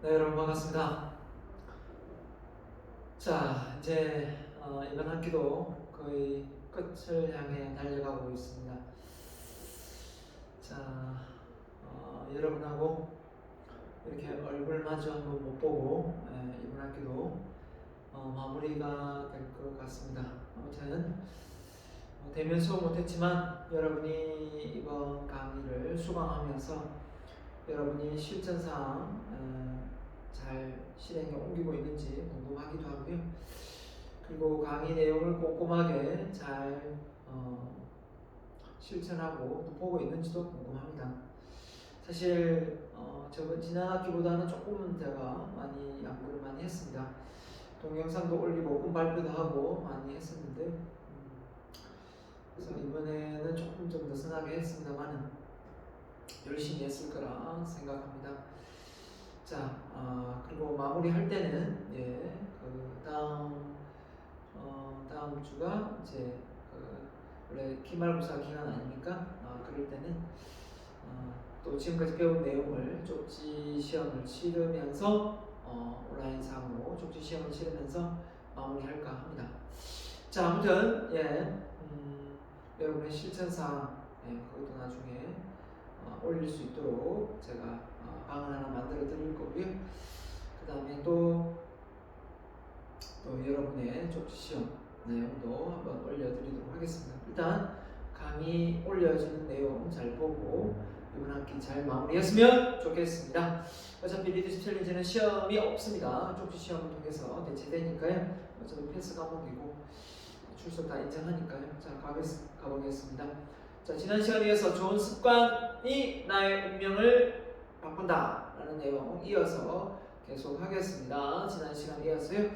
네, 여러분 반갑습니다. 자, 이제 이번 학기도 거의 끝을 향해 달려가고 있습니다. 자, 여러분하고 이렇게 얼굴 마주 한번 못 보고 이번 학기도 마무리가 될 것 같습니다. 아무튼 대면 수업 못했지만 여러분이 이번 강의를 수강하면서 여러분이 실전상 잘 실행에 옮기고 있는지 궁금하기도 하고요. 그리고 강의 내용을 꼼꼼하게 잘 실천하고 보고 있는지도 궁금합니다. 사실 지난 학기보다는 조금 제가 많이 양보를 많이 했습니다. 동영상도 올리고 발표도 하고 많이 했었는데 그래서 이번에는 조금 좀 느슨하게 했습니다만 열심히 했을 거라 생각합니다. 자, 그리고 마무리할 때는 그 다음 주가 이제 원래 기말고사 기간 아닙니까? 그럴 때는 또 지금까지 배운 내용을 쪽지 시험을 치르면서 온라인상으로 쪽지 시험을 치르면서 마무리할까 합니다. 자, 아무튼 여러분의 실천사항 그것도 나중에 올릴 수 있도록 제가 방을 하나 만들어 드릴 거고요. 그 다음에 또 여러분의 쪽지 시험 내용도 한번 올려드리도록 하겠습니다. 일단 강의 올려지는 내용 잘 보고 이번 학기 잘 마무리했으면 좋겠습니다. 어차피 리더십 챌린지는 시험이 없습니다. 쪽지 시험을 통해서 대체되니까요. 어차피 패스 과목이고 출석 다 인정하니까요. 자, 가보겠습니다. 자, 지난 시간에 이어서 좋은 습관이 나의 운명을 바꾼다 라는 내용 이어서 계속 하겠습니다. 지난 시간에 이어서요.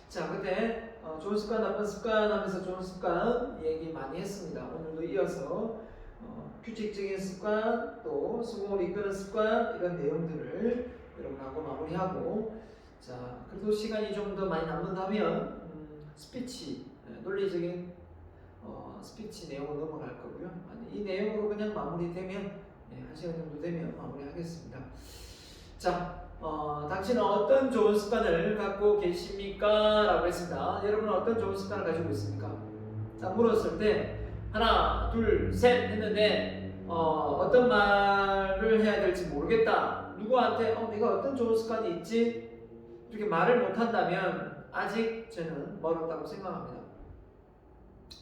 자, 그때 좋은 습관, 나쁜 습관 하면서 좋은 습관 얘기 많이 했습니다. 오늘도 이어서 규칙적인 습관, 또 성공을 이끄는 습관 이런 내용들을 여러분하고 마무리하고, 자, 그래도 시간이 좀 더 많이 남는다면 스피치, 논리적인 스피치 내용으로 넘어갈 거고요. 이 내용으로 그냥 마무리되면 1시간 정도 되면 마무리하겠습니다. 자, 당신은 어떤 좋은 습관을 갖고 계십니까? 라고 했습니다. 여러분은 어떤 좋은 습관을 가지고 있습니까? 자, 물었을 때 하나, 둘, 셋 했는데 어떤 말을 해야 될지 모르겠다. 누구한테 네가 어떤 좋은 습관이 있지? 이렇게 말을 못한다면 아직 저는 멀었다고 생각합니다.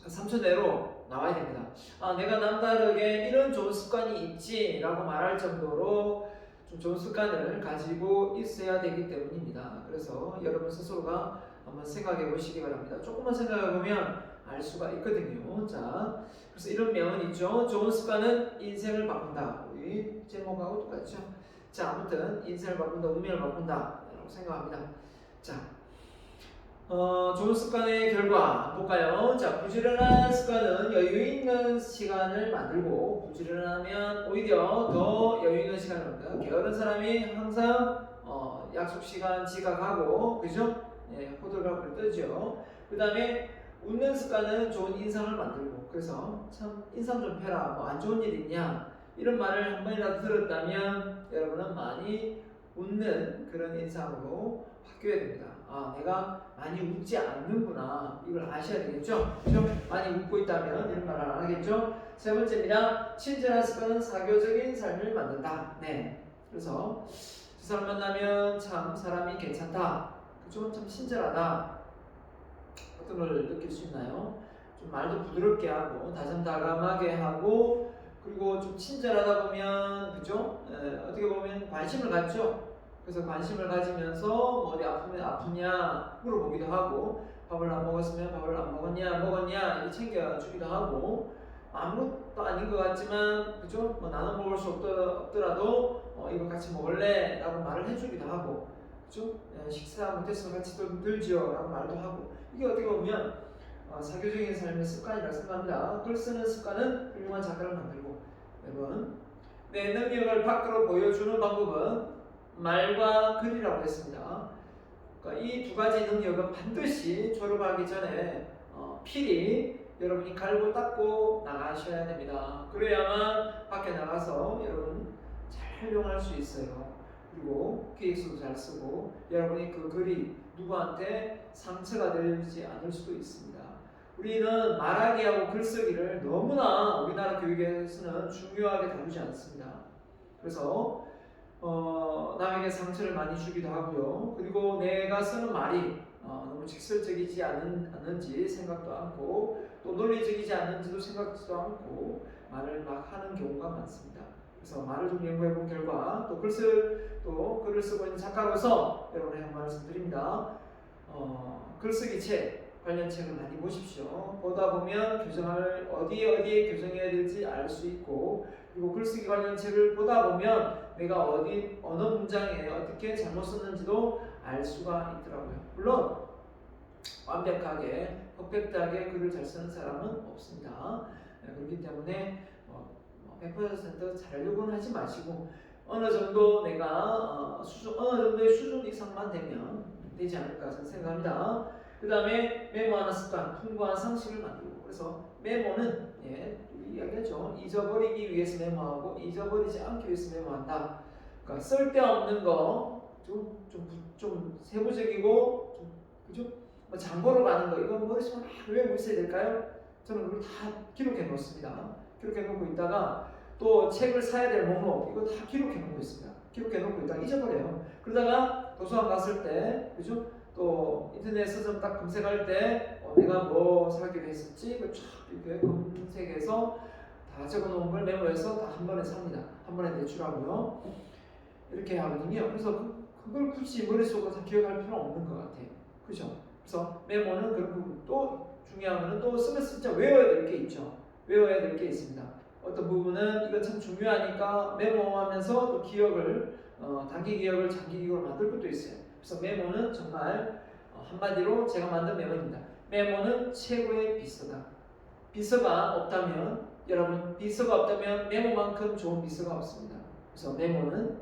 3초 내로 나와야 됩니다. 내가 남다르게 이런 좋은 습관이 있지 라고 말할 정도로 좀 좋은 습관을 가지고 있어야 되기 때문입니다. 그래서 여러분 스스로가 한번 생각해 보시기 바랍니다. 조금만 생각해 보면 알 수가 있거든요. 자, 그래서 이런 명언 있죠. 좋은 습관은 인생을 바꾼다. 우리 제목하고 똑같죠. 자, 아무튼 인생을 바꾼다, 운명을 바꾼다 라고 생각합니다. 자, 좋은 습관의 결과 볼까요? 자, 부지런한 습관은 여유 있는 시간을 만들고, 부지런하면 오히려 더 여유 있는 시간을 만든다. 게으른 사람이 항상 약속 시간 지각하고, 그죠? 호들갑을 뜨죠. 그 다음에 웃는 습관은 좋은 인상을 만들고, 그래서 참 인상 좀 펴라, 뭐 안 좋은 일 있냐 이런 말을 한 번이라도 들었다면 여러분은 많이 웃는 그런 인상으로 바뀌어야 됩니다. 내가 많이 웃지 않는구나, 이걸 아셔야 되겠죠? 그렇죠? 많이 웃고 있다면 이런 말을 안 하겠죠? 세 번째입니다. 친절한 습관은 사교적인 삶을 만든다. 네. 그래서 그 사람 만나면 참 사람이 괜찮다. 그죠? 참 친절하다. 어떤 걸 느낄 수 있나요? 좀 말도 부드럽게 하고 다정다감하게 하고, 그리고 좀 친절하다 보면, 그죠? 어떻게 보면 관심을 갖죠. 그래서 관심을 가지면서 뭐 어디 아프면 아프냐 물어보기도 하고, 밥을 안 먹었으면 밥을 안 먹었냐 이렇게 챙겨주기도 하고, 아무것도 아닌 것 같지만, 그죠? 뭐 나눠 먹을 수 없더라도 이거 같이 먹을래? 라고 말을 해주기도 하고, 그죠? 식사 못했으면 같이 좀 들지요 라고 말도 하고, 이게 어떻게 보면 사교적인 삶의 습관이라고 생각합니다. 글 쓰는 습관은 훌륭한 작가를 만들고, 여러분 내 능력을 밖으로 보여주는 방법은 말과 글이라고 했습니다. 그러니까 이 두 가지 능력은 반드시 졸업하기 전에 필히 여러분이 갈고 닦고 나가셔야 됩니다. 그래야만 밖에 나가서 여러분 잘 활용할 수 있어요. 그리고 기획서도 잘 쓰고 여러분이 그 글이 누구한테 상처가 되지 않을 수도 있습니다. 우리는 말하기하고 글쓰기를 너무나 우리나라 교육에서는 중요하게 다루지 않습니다. 그래서 남에게 상처를 많이 주기도 하고요. 그리고 내가 쓰는 말이 너무 직설적이지 않은지 생각도 않고 또 논리적이지 않는지도 생각지도 않고 말을 막 하는 경우가 많습니다. 그래서 말을 좀 연구해 본 결과 또 글을 쓰고 있는 작가로서 여러분에게 한 말씀 드립니다. 글쓰기 책 관련 책을 많이 보십시오. 보다 보면 교정을 어디에 교정해야 될지 알 수 있고 그리고 글쓰기 관련 책을 보다 보면 내가 어느 문장에 어떻게 잘못 썼는지도 알 수가 있더라고요. 물론 완벽하게 퍼펙트하게 글을 잘 쓰는 사람은 없습니다. 그렇기 때문에 100% 잘하려고는 하지 마시고 어느 정도 내가 어느 정도의 수준 이상만 되면 되지 않을까 저는 생각합니다. 그 다음에 메모하는 습관, 풍부한 상식을 만들고 그래서 메모는 이야기하죠. 잊어버리기 위해서 메모하고 잊어버리지 않기 위해서 메모한다. 그러니까 쓸데없는 거 좀 세부적이고 그죠? 장보러 가는 거 이건 머릿속에 외우고 있어야 될까요? 저는 그걸 다 기록해 놓습니다. 기록해 놓고 있다가 또 책을 사야 될 목록 이거 다 기록해 놓고 있습니다. 기록해 놓고 있다가 잊어버려요. 그러다가 도서관 갔을 때 그죠? 또 인터넷 서점 딱 검색할 때 내가 뭐 사기로 했었지 이걸 쫙 이렇게 검색해서 다 적어놓은 걸 메모해서 다 한 번에 삽니다. 한 번에 대출하고요. 이렇게 하거든요. 그래서 그걸 굳이 머릿속으로 다 기억할 필요는 없는 것 같아요. 그죠? 그래서 메모는 그런 부분 또 중요한 거는 또 쓰면서 진짜 외워야 될 게 있죠. 외워야 될 게 있습니다. 어떤 부분은 이거 참 중요하니까 메모하면서 또 기억을 단기 기억을 장기 기억으로 만들 것도 있어요. 그래서 메모는 정말 한마디로 제가 만든 메모입니다. 메모는 최고의 비서다. 비서가 없다면 여러분 비서가 없다면 메모만큼 좋은 비서가 없습니다. 그래서 메모는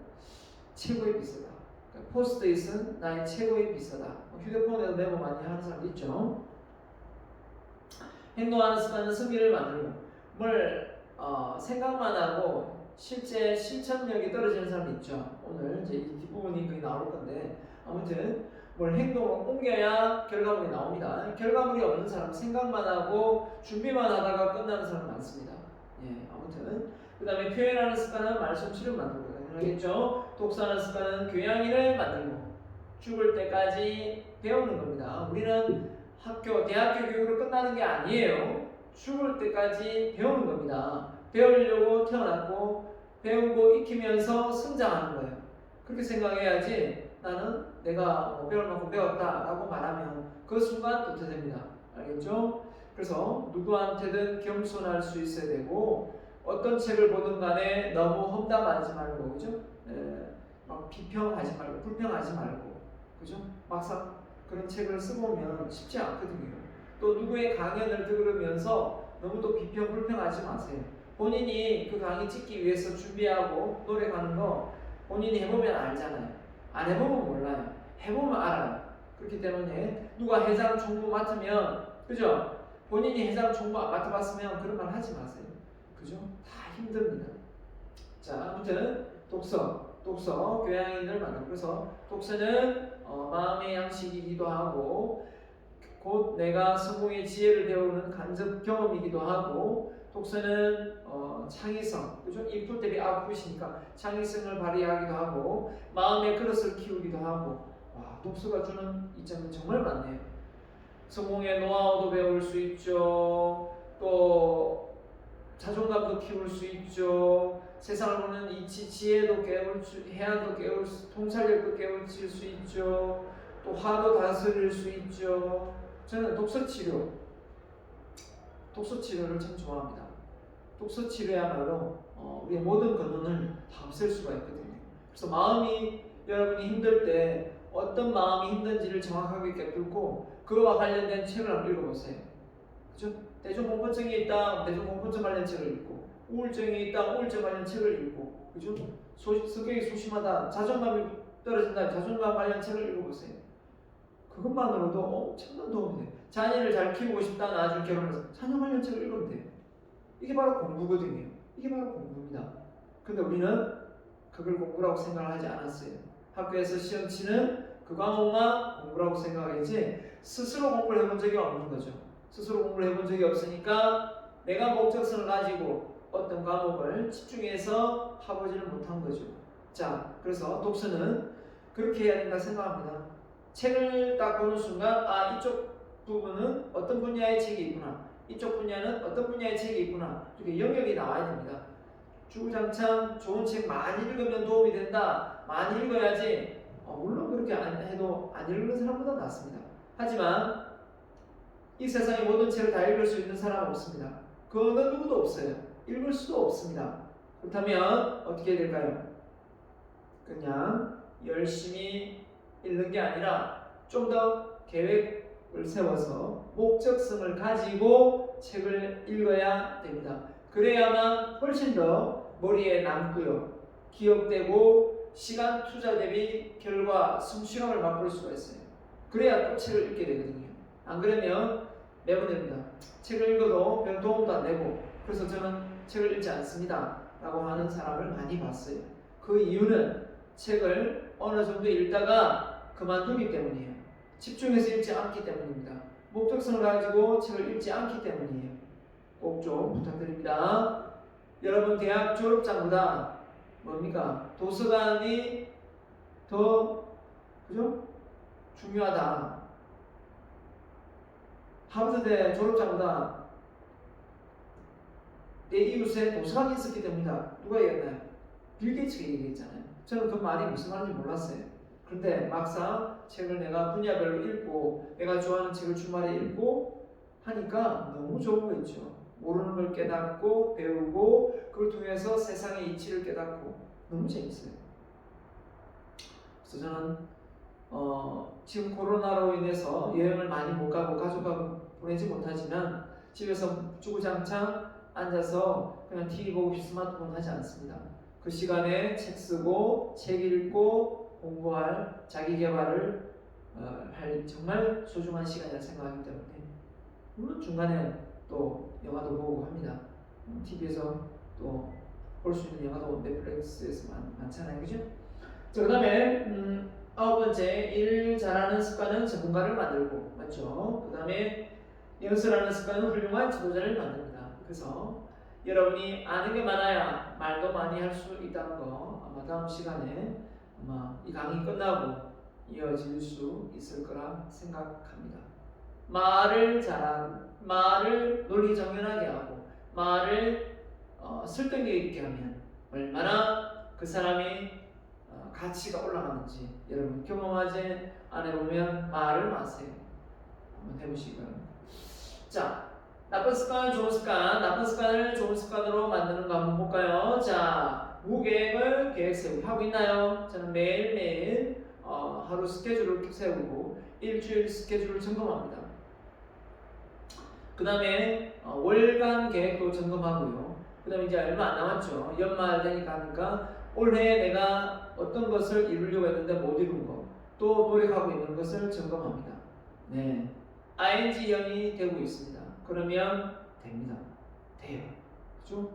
최고의 비서다. 그러니까 포스트잇은 나의 최고의 비서다. 휴대폰에도 메모 많이 하는 사람 있죠. 행동하는 습관은 승기를 만들고 뭘 생각만 하고 실제 실천력이 떨어지는 사람이 있죠. 오늘 이제 이 뒷부분이 거의 나올 건데 아무튼 뭘 행동을 옮겨야 결과물이 나옵니다. 결과물이 없는 사람 생각만 하고 준비만 하다가 끝나는 사람 많습니다. 아무튼 그 다음에 표현하는 습관은 말솜씨를 만들고 알겠죠? 독서하는 습관은 교양인을 만들고 죽을 때까지 배우는 겁니다. 우리는 대학교 교육으로 끝나는 게 아니에요. 죽을 때까지 배우는 겁니다. 배우려고 태어났고 배우고 익히면서 성장하는 거예요. 그렇게 생각해야지 나는 내가 배울 만큼 배웠다라고 말하면 그 순간 도태됩니다. 알겠죠? 그래서 누구한테든 겸손할 수 있어야 되고 어떤 책을 보든 간에 너무 험담하지 말고 그죠? 막 비평하지 말고 불평하지 말고 그죠? 막상 그런 책을 쓰고 오면 쉽지 않거든요. 또 누구의 강연을 들으면서 너무 또 비평 불평하지 마세요. 본인이 그 강의 찍기 위해서 준비하고 노력하는 거 본인이 해보면 알잖아요. 안 해보면 몰라요. 해보면 알아요. 그렇기 때문에 누가 회장 총무 맡으면 그죠? 본인이 회장 총무 맡아봤으면 그런 말 하지 마세요. 그죠? 다 힘듭니다. 자, 아무튼 독서 교양인을 만들고 그래서 독서는 마음의 양식이기도 하고 곧 내가 성공의 지혜를 배우는 간접 경험이기도 하고 독서는 창의성, 그죠? 인풋 대비 아웃풋이니까 창의성을 발휘하기도 하고 마음의 그릇을 키우기도 하고 와, 독서가 주는 이점은 정말 많네요. 성공의 노하우도 배울 수 있죠. 또 자존감도 키울 수 있죠. 세상을 보는 이치, 지혜도 해안도 깨울 수, 통찰력도 깨우칠 수 있죠. 또 화도 다스릴 수 있죠. 저는 독서 치료를 참 좋아합니다. 독서 치료야말로 우리의 모든 근원을 다 없앨 수가 있거든요. 그래서 마음이 여러분이 힘들 때 어떤 마음이 힘든지를 정확하게 꿰뚫고 그와 관련된 책을 한번 읽어보세요. 그죠? 대중공포증이 있다, 대중공포증 관련 책을 읽고, 우울증이 있다, 우울증 관련 책을 읽고, 그죠? 성격이 소심하다, 자존감이 떨어진다, 자존감 관련 책을 읽어보세요. 그것만으로도 엄청난 도움이 돼요. 자녀를 잘 키우고 싶다, 나중에 결혼해서 자녀 관련 책을 읽으면 돼요. 이게 바로 공부거든요. 이게 바로 공부입니다. 근데 우리는 그걸 공부라고 생각을 하지 않았어요. 학교에서 시험 치는 그 과목만 공부라고 생각하지 스스로 공부를 해본 적이 없는 거죠. 스스로 공부를 해본 적이 없으니까 내가 목적성을 가지고 어떤 과목을 집중해서 파보지를 못한 거죠. 자, 그래서 독서는 그렇게 해야 된다 생각합니다. 책을 딱 보는 순간 이쪽 부분은 어떤 분야의 책이 있구나, 이쪽 분야는 어떤 분야의 책이 있구나, 이렇게 영역이 나와야 됩니다. 주구장창 좋은 책 많이 읽으면 도움이 된다, 많이 읽어야지, 물론 그렇게 안 해도 안 읽는 사람보다 낫습니다. 하지만 이 세상의 모든 책을 다 읽을 수 있는 사람은 없습니다. 그 어느 누구도 없어요. 읽을 수도 없습니다. 그렇다면 어떻게 해야 될까요? 그냥 열심히 읽는 게 아니라 좀 더 계획을 세워서 목적성을 가지고 책을 읽어야 됩니다. 그래야만 훨씬 더 머리에 남고요, 기억되고 시간 투자 대비 결과 성취감을 맛볼 수가 있어요. 그래야 또 책을 읽게 되거든요. 안 그러면 매번입니다. 책을 읽어도 별 도움도 안 되고, 그래서 저는 책을 읽지 않습니다 라고 하는 사람을 많이 봤어요. 그 이유는 책을 어느 정도 읽다가 그만두기 때문이에요. 집중해서 읽지 않기 때문입니다. 목적성을 가지고 책을 읽지 않기 때문이에요. 꼭 좀 부탁드립니다. 여러분, 대학 졸업장보다 뭡니까? 도서관이 더 그죠? 중요하다. 하버드대 졸업장보다 내 이웃에 도서관이 있었기 때문이다. 누가 얘기했나요? 빌 게이츠가 얘기했잖아요. 저는 그 말이 무슨 말인지 몰랐어요. 그런데 막상 책을 내가 분야별로 읽고 내가 좋아하는 책을 주말에 읽고 하니까 너무 좋은 거 있죠. 모르는 걸 깨닫고 배우고 그걸 통해서 세상의 이치를 깨닫고 너무 재밌어요. 그래서 저는 지금 코로나로 인해서 여행을 많이 못 가고 가족하고 보내지 못하지만 집에서 주구장창 앉아서 그냥 TV 보고 스마트폰 하지 않습니다. 그 시간에 책 쓰고 책 읽고 공부할 자기 개발을 할 정말 소중한 시간이라 생각하기 때문에, 물론 중간에 또 영화도 보고 합니다. TV에서 또 볼 수 있는 영화도 넷플릭스에서 많잖아요, 그죠? 자, 그 다음에 9번째, 일 잘하는 습관은 전문가를 만들고, 맞죠? 그 다음에 연설하는 습관은 훌륭한 지도자를 만듭니다. 그래서 여러분이 아는 게 많아야 말도 많이 할 수 있다는 거 아마 다음 시간에 아마 이 강의 끝나고 이어질 수 있을 거라 생각합니다. 말을 잘하고, 말을 논리정연하게 하고, 말을 설득력 있게 하면 얼마나 그 사람이 가치가 올라가는지 여러분 경험하지 않아보면 말을 마세요. 한번 해보시고요. 자, 나쁜 습관, 좋은 습관, 나쁜 습관을 좋은 습관으로 만드는 거 한번 볼까요? 자, 무계획을 계획 세우기 하고 있나요? 저는 매일매일 하루 스케줄을 세우고 일주일 스케줄을 점검합니다. 그 다음에 월간 계획도 점검하고요. 그 다음에 이제 얼마 안 남았죠. 연말 되니까 하니까 올해 내가 어떤 것을 이루려고 했는데 못 이룬 거, 또 노력하고 있는 것을 점검합니다. 네, ING형이 되고 있습니다. 그러면 됩니다. 돼요. 그렇죠?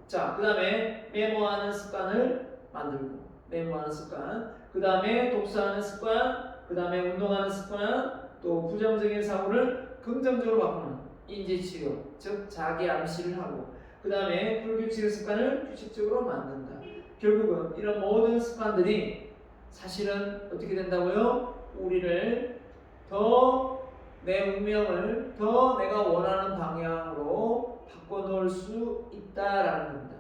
자, 그 다음에 메모하는 습관을 만들고, 메모하는 습관, 그 다음에 독서하는 습관, 그 다음에 운동하는 습관, 또 부정적인 사고를 긍정적으로 바꾸는 인지치료, 즉 자기 암시를 하고, 그 다음에 불규칙 습관을 규칙적으로 만든다. 결국은 이런 모든 습관들이 사실은 어떻게 된다고요? 우리를 더 내 운명을 더 내가 원하는 방향으로 바꿔놓을 수 있다라는 겁니다.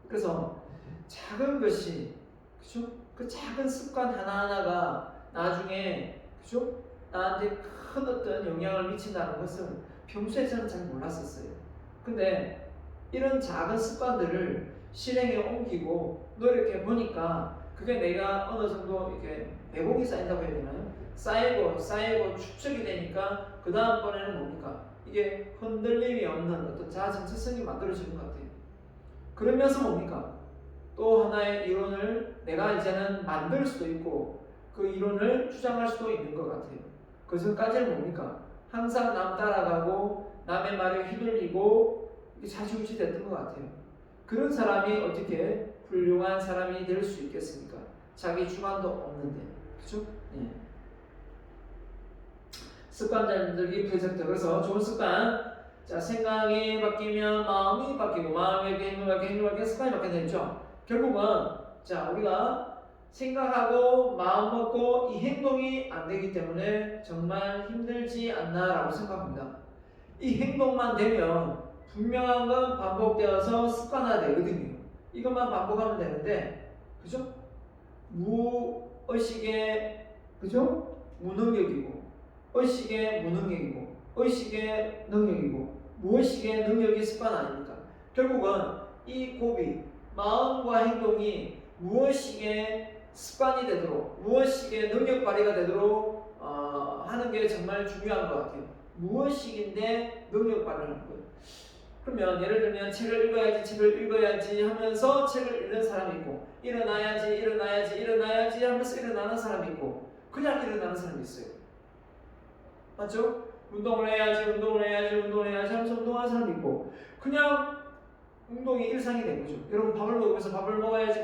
그래서 작은 것이, 그죠? 그 작은 습관 하나하나가 나중에, 그죠? 나한테 큰 어떤 영향을 미친다는 것을 평소에 저는 잘 몰랐었어요. 근데 이런 작은 습관들을 실행에 옮기고 노력해 보니까 그게 내가 어느 정도 이렇게 내공이 쌓인다고 해야 되나요? 쌓이고 축적이 되니까 그 다음번에는 뭡니까? 이게 흔들림이 없는 어떤 자아정체성이 만들어지는 것 같아요. 그러면서 뭡니까? 또 하나의 이론을 내가 이제는 만들 수도 있고 그 이론을 주장할 수도 있는 것 같아요. 그 전까지는 뭡니까? 항상 남 따라가고 남의 말에 휘둘리고 자지우지 됐던 것 같아요. 그런 사람이 어떻게 훌륭한 사람이 될 수 있겠습니까? 자기 주관도 없는데, 그렇죠? 예. 습관 만들기 프로젝트. 그래서 좋은 습관. 자, 생각이 바뀌면 마음이 바뀌고, 마음이 바뀌고, 행동이 바뀌고, 행동이 바뀌고, 습관이 바뀌게 되죠. 결국은 자, 우리가 생각하고 마음 먹고 이 행동이 안 되기 때문에 정말 힘들지 않나라고 생각합니다. 이 행동만 되면 분명한 건 반복되어서 습관화 되거든요. 이것만 반복하면 되는데, 그죠? 무의식의, 그죠? 무능력이고, 의식의 무능력이고, 의식의 능력이고, 무의식의 능력이 습관 아닙니까? 결국은 이 고비, 마음과 행동이 무의식의 습관이 되도록, 무의식의 능력 발휘가 되도록 하는 게 정말 중요한 것 같아요. 무의식인데 능력 발휘를 하는 거예요. 그러면 예를 들면 책을 읽어야지 하면서 책을 읽는 사람이 있고, 일어나야지 하면서 일어나는 사람이 있고, 그냥 일어나는 사람이 있어요. 맞죠? 운동을 해야지 하면서 운동하는 사람이 있고, 그냥 운동이 일상이 된 거죠. 여러분 밥을 먹으면서 밥을 먹어야지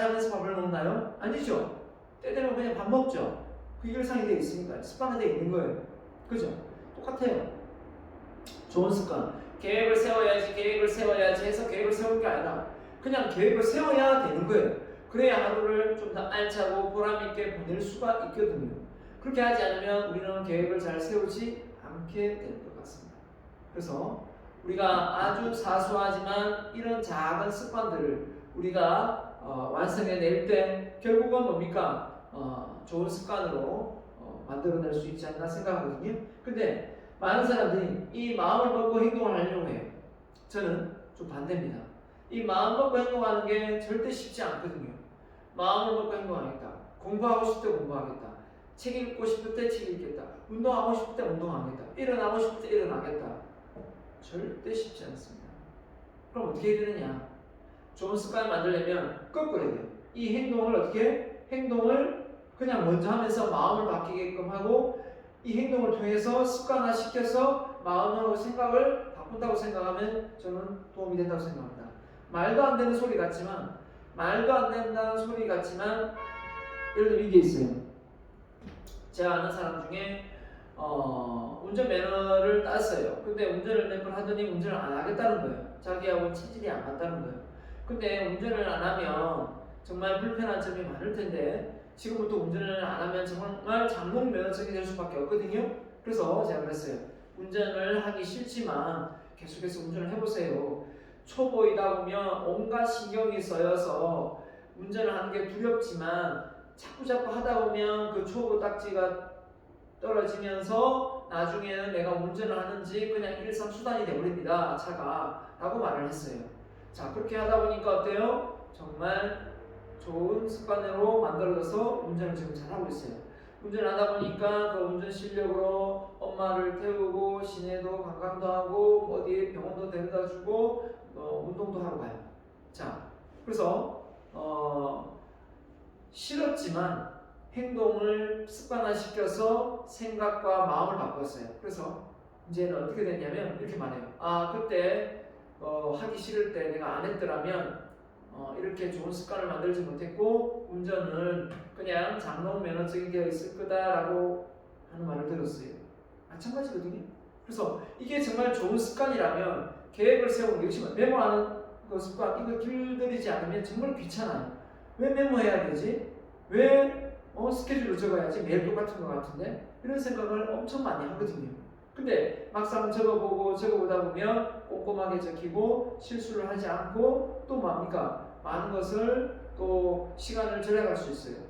하면서 밥을 먹나요? 아니죠. 때 되면 그냥 밥 먹죠. 그 일상이 되어 있으니까 습관화되어 있는 거예요. 그죠? 똑같아요. 좋은 습관. 계획을 세워야지 해서 계획을 세울 게 아니라 그냥 계획을 세워야 되는 거예요. 그래야 하루를 좀 더 알차고 보람있게 보낼 수가 있거든요. 그렇게 하지 않으면 우리는 계획을 잘 세우지 않게 되는 것 같습니다. 그래서 우리가 아주 사소하지만 이런 작은 습관들을 우리가 완성해낼 때 결국은 뭡니까? 좋은 습관으로 만들어낼 수 있지 않나 생각하거든요. 근데 많은 사람들이 이 마음을 먹고 행동을 하려고 해요. 저는 좀 반대입니다. 이 마음 먹고 행동하는 게 절대 쉽지 않거든요. 마음을 먹고 행동하겠다. 공부하고 싶을 때 공부하겠다. 책 읽고 싶을 때 책 읽겠다. 운동하고 싶을 때 운동하겠다. 일어나고 싶을 때 일어나겠다. 절대 쉽지 않습니다. 그럼 어떻게 해야 되느냐? 좋은 습관을 만들려면 거꾸로 해야 돼요. 이 행동을 어떻게? 행동을 그냥 먼저 하면서 마음을 바뀌게끔 하고 이 행동을 통해서 습관화시켜서 마음하고 생각을 바꾼다고 생각하면 저는 도움이 된다고 생각합니다. 말도 안 되는 소리 같지만 예를 들면 이게 있어요. 제가 아는 사람 중에 운전 매너를 땄어요. 근데 운전을 몇 번 하더니 운전을 안 하겠다는 거예요. 자기하고 체질이 안 맞다는 거예요. 근데 운전을 안 하면 정말 불편한 점이 많을 텐데 지금부터 운전을 안 하면 정말 장롱 면허증이 될 수밖에 없거든요. 그래서 제가 그랬어요. 운전을 하기 싫지만 계속해서 운전을 해보세요. 초보이다 보면 온갖 신경이 써여서 운전을 하는 게 두렵지만 자꾸 하다 보면 그 초보 딱지가 떨어지면서 나중에는 내가 운전을 하는지 그냥 일상 수단이 되어버립니다. 차가 라고 말을 했어요. 자, 그렇게 하다 보니까 어때요? 정말 좋은 습관으로 만들어져서 운전을 지금 잘하고 있어요. 운전을 하다 보니까 그 운전 실력으로 엄마를 태우고 시내도 관광도 하고 어디 병원도 데려다 주고 운동도 하러 가요. 자, 그래서 싫었지만 행동을 습관화시켜서 생각과 마음을 바꿨어요. 그래서 이제는 어떻게 됐냐면 이렇게 말해요. 그때 하기 싫을 때 내가 안 했더라면 이렇게 좋은 습관을 만들지 못했고 운전은 그냥 장롱 면허증이 되어 있을 거다라고 하는 말을 들었어요. 마찬가지거든요. 그래서 이게 정말 좋은 습관이라면 계획을 세우는 게 역시 메모하는 그 습관 이거 길들이지 않으면 정말 귀찮아요. 왜 메모해야 되지? 왜 스케줄을 적어야지 매일 똑같은 것 같은데 이런 생각을 엄청 많이 하거든요. 근데 막상 적어보다 보면 꼼꼼하게 적히고 실수를 하지 않고 또 뭡니까? 많은 것을 또 시간을 절약할 수 있어요.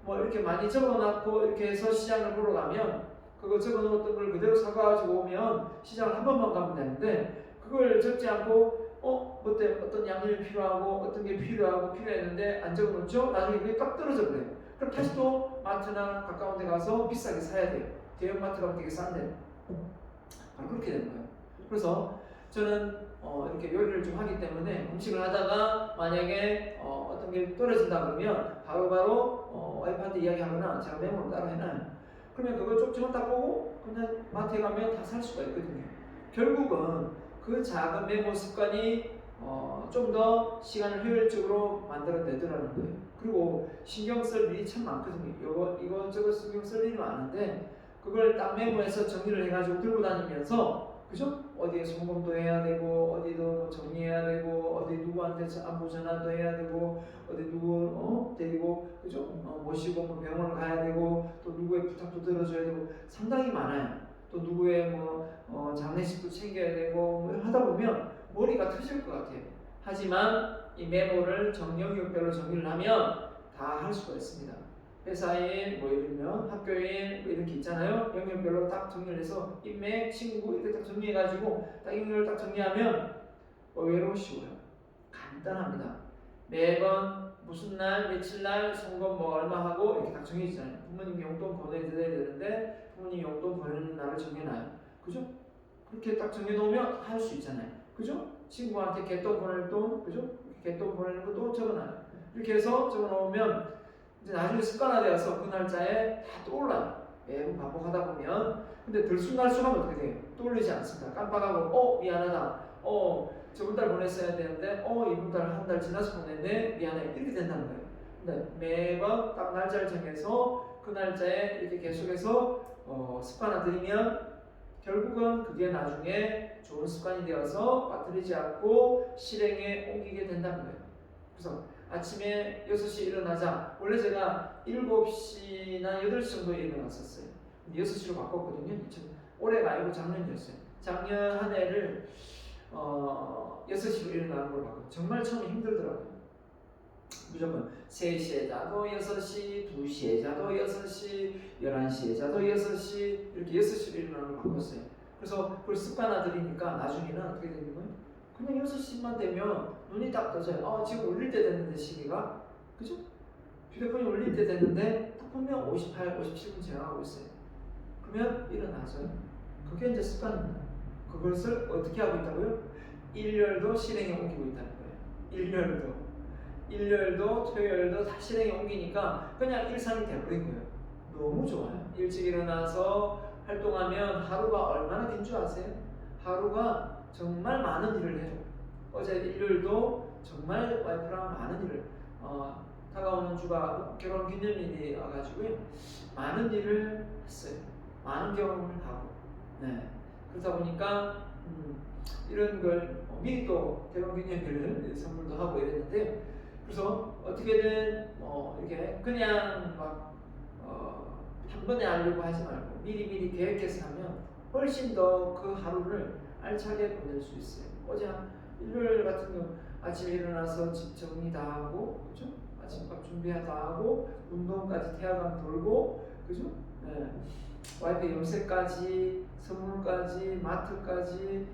뭐 이렇게 많이 적어놨고 이렇게 해서 시장을 보러 가면 그거 적어놓았던 걸 그대로 사가지고 오면 시장을 한 번만 가면 되는데 그걸 적지 않고 어떤 양념이 필요하고 어떤 게 필요했는데 안 적어놓죠? 나중에 그게 딱 떨어져 버려요. 그럼 다시 또 마트나 가까운 데 가서 비싸게 사야 돼요. 대형마트 가면 되게 싼데 그렇게 되는 거예요. 그래서 저는 이렇게 요리를 좀 하기 때문에 음식을 하다가 만약에 어떤 게 떨어진다 그러면 바로 와이프한테 이야기하거나 제가 메모를 따로 해놔요. 그러면 그걸 쪽지만 딱 보고 그냥 마트에 가면 다 살 수가 있거든요. 결국은 그 작은 메모 습관이 좀 더 시간을 효율적으로 만들어내더라는 거예요. 그리고 신경 쓸 일이 참 많거든요. 이것저것 신경 쓸 일이 많은데 그걸 딱 메모해서 정리를 해가지고 들고 다니면서, 그죠? 어디에 송금도 해야 되고, 어디도 뭐 정리해야 되고, 어디 누구한테 안부 전화도 해야 되고, 어디 누구 데리고, 그죠? 모시고 뭐 병원을 가야 되고, 또 누구의 부탁도 들어줘야 되고, 상당히 많아요. 또 누구의 장례식도 챙겨야 되고 뭐 하다 보면 머리가 터질 것 같아요. 하지만 이 메모를 영역별로 정리를 하면 다 할 수가 있습니다. 회사일, 뭐 예를 들면 학교일, 뭐 이렇게 있잖아요. 영역별로 딱 정리를 해서 인맥, 친구 이렇게 딱 정리해가지고 딱 영역을 딱 정리하면 의외로 쉬워요. 간단합니다. 매번 무슨 날, 며칠 날, 송금 뭐 얼마 하고 이렇게 딱 정해지잖아요. 부모님 용돈 보내드려야 되는데 부모님 용돈 보내는 날을 정해놔요. 그죠? 그렇게 딱 정해놓으면 할 수 있잖아요. 그죠? 친구한테 개돈 보낼 돈, 그죠? 개돈 보내는 것도 적어놔요. 이렇게 해서 적어놓으면 이제 나중에 습관화되어서 그 날짜에 다 떠올라요. 매번 반복하다 보면. 근데 들쑥날쑥하면 어떻게 돼요? 떠올리지 않습니다. 깜빡하고 미안하다. 저번 달 보냈어야 되는데 이번 달 한 달 지나서 보냈네. 미안해. 이렇게 된다는 거예요. 근데 매번 딱 날짜를 정해서 그 날짜에 이렇게 계속해서 습관화들이면 결국은 그게 나중에 좋은 습관이 되어서 빠뜨리지 않고 실행에 옮기게 된다는 거예요. 그래서 아침에 6시에 일어나자. 원래 제가 7시나 8시 정도에 일어났었어요. 6시로 바꿨거든요. 올해가 아니고 작년이었어요. 작년 한 해를 6시로 일어나는 걸로 바꿨어요. 정말 처음에 힘들더라고요. 무조건 3시에 자도 6시, 2시에 자도 6시, 11시에 자도 6시, 이렇게 6시로 일어나는 걸 바꿨어요. 그래서 그걸 습관화들이니까 나중에는 어떻게 되는 거예요? 그냥 6시만 되면 눈이 딱 떠져요. 지금 울릴 때 됐는데 시계가, 그죠? 휴대폰이 울릴 때 됐는데 딱 보면 58, 57분 지나가고 있어요. 그러면 일어나서요. 그게 이제 습관입니다. 그것을 어떻게 하고 있다고요? 일요일도 실행에 옮기고 있다는 거예요. 일요일도 토요일도 다 실행에 옮기니까 그냥 일상이 되어버린 거예요. 너무 좋아요. 일찍 일어나서 활동하면 하루가 얼마나 긴 줄 아세요? 하루가 정말 많은 일을 해요. 어제 일요일도 정말 와이프랑 많은 일을 다가오는 주가 결혼 기념일이 와가지고요. 많은 일을 했어요. 많은 경험을 하고. 네. 그러다 보니까 이런 걸 미리 또 결혼 기념일을 선물도 하고 이랬는데, 그래서 어떻게든 이렇게 그냥 막 한 번에 하려고 하지 말고 미리 계획해서 하면 훨씬 더 그 하루를 알차게 보낼 수 있어요. 어제 일요일 같은 경우 아침에 일어나서 집 정리 다 하고, 그죠? 아침밥 준비하다 하고, 운동까지 태화강 돌고, 그죠? 네. 와이프 염색까지, 선물까지, 마트까지,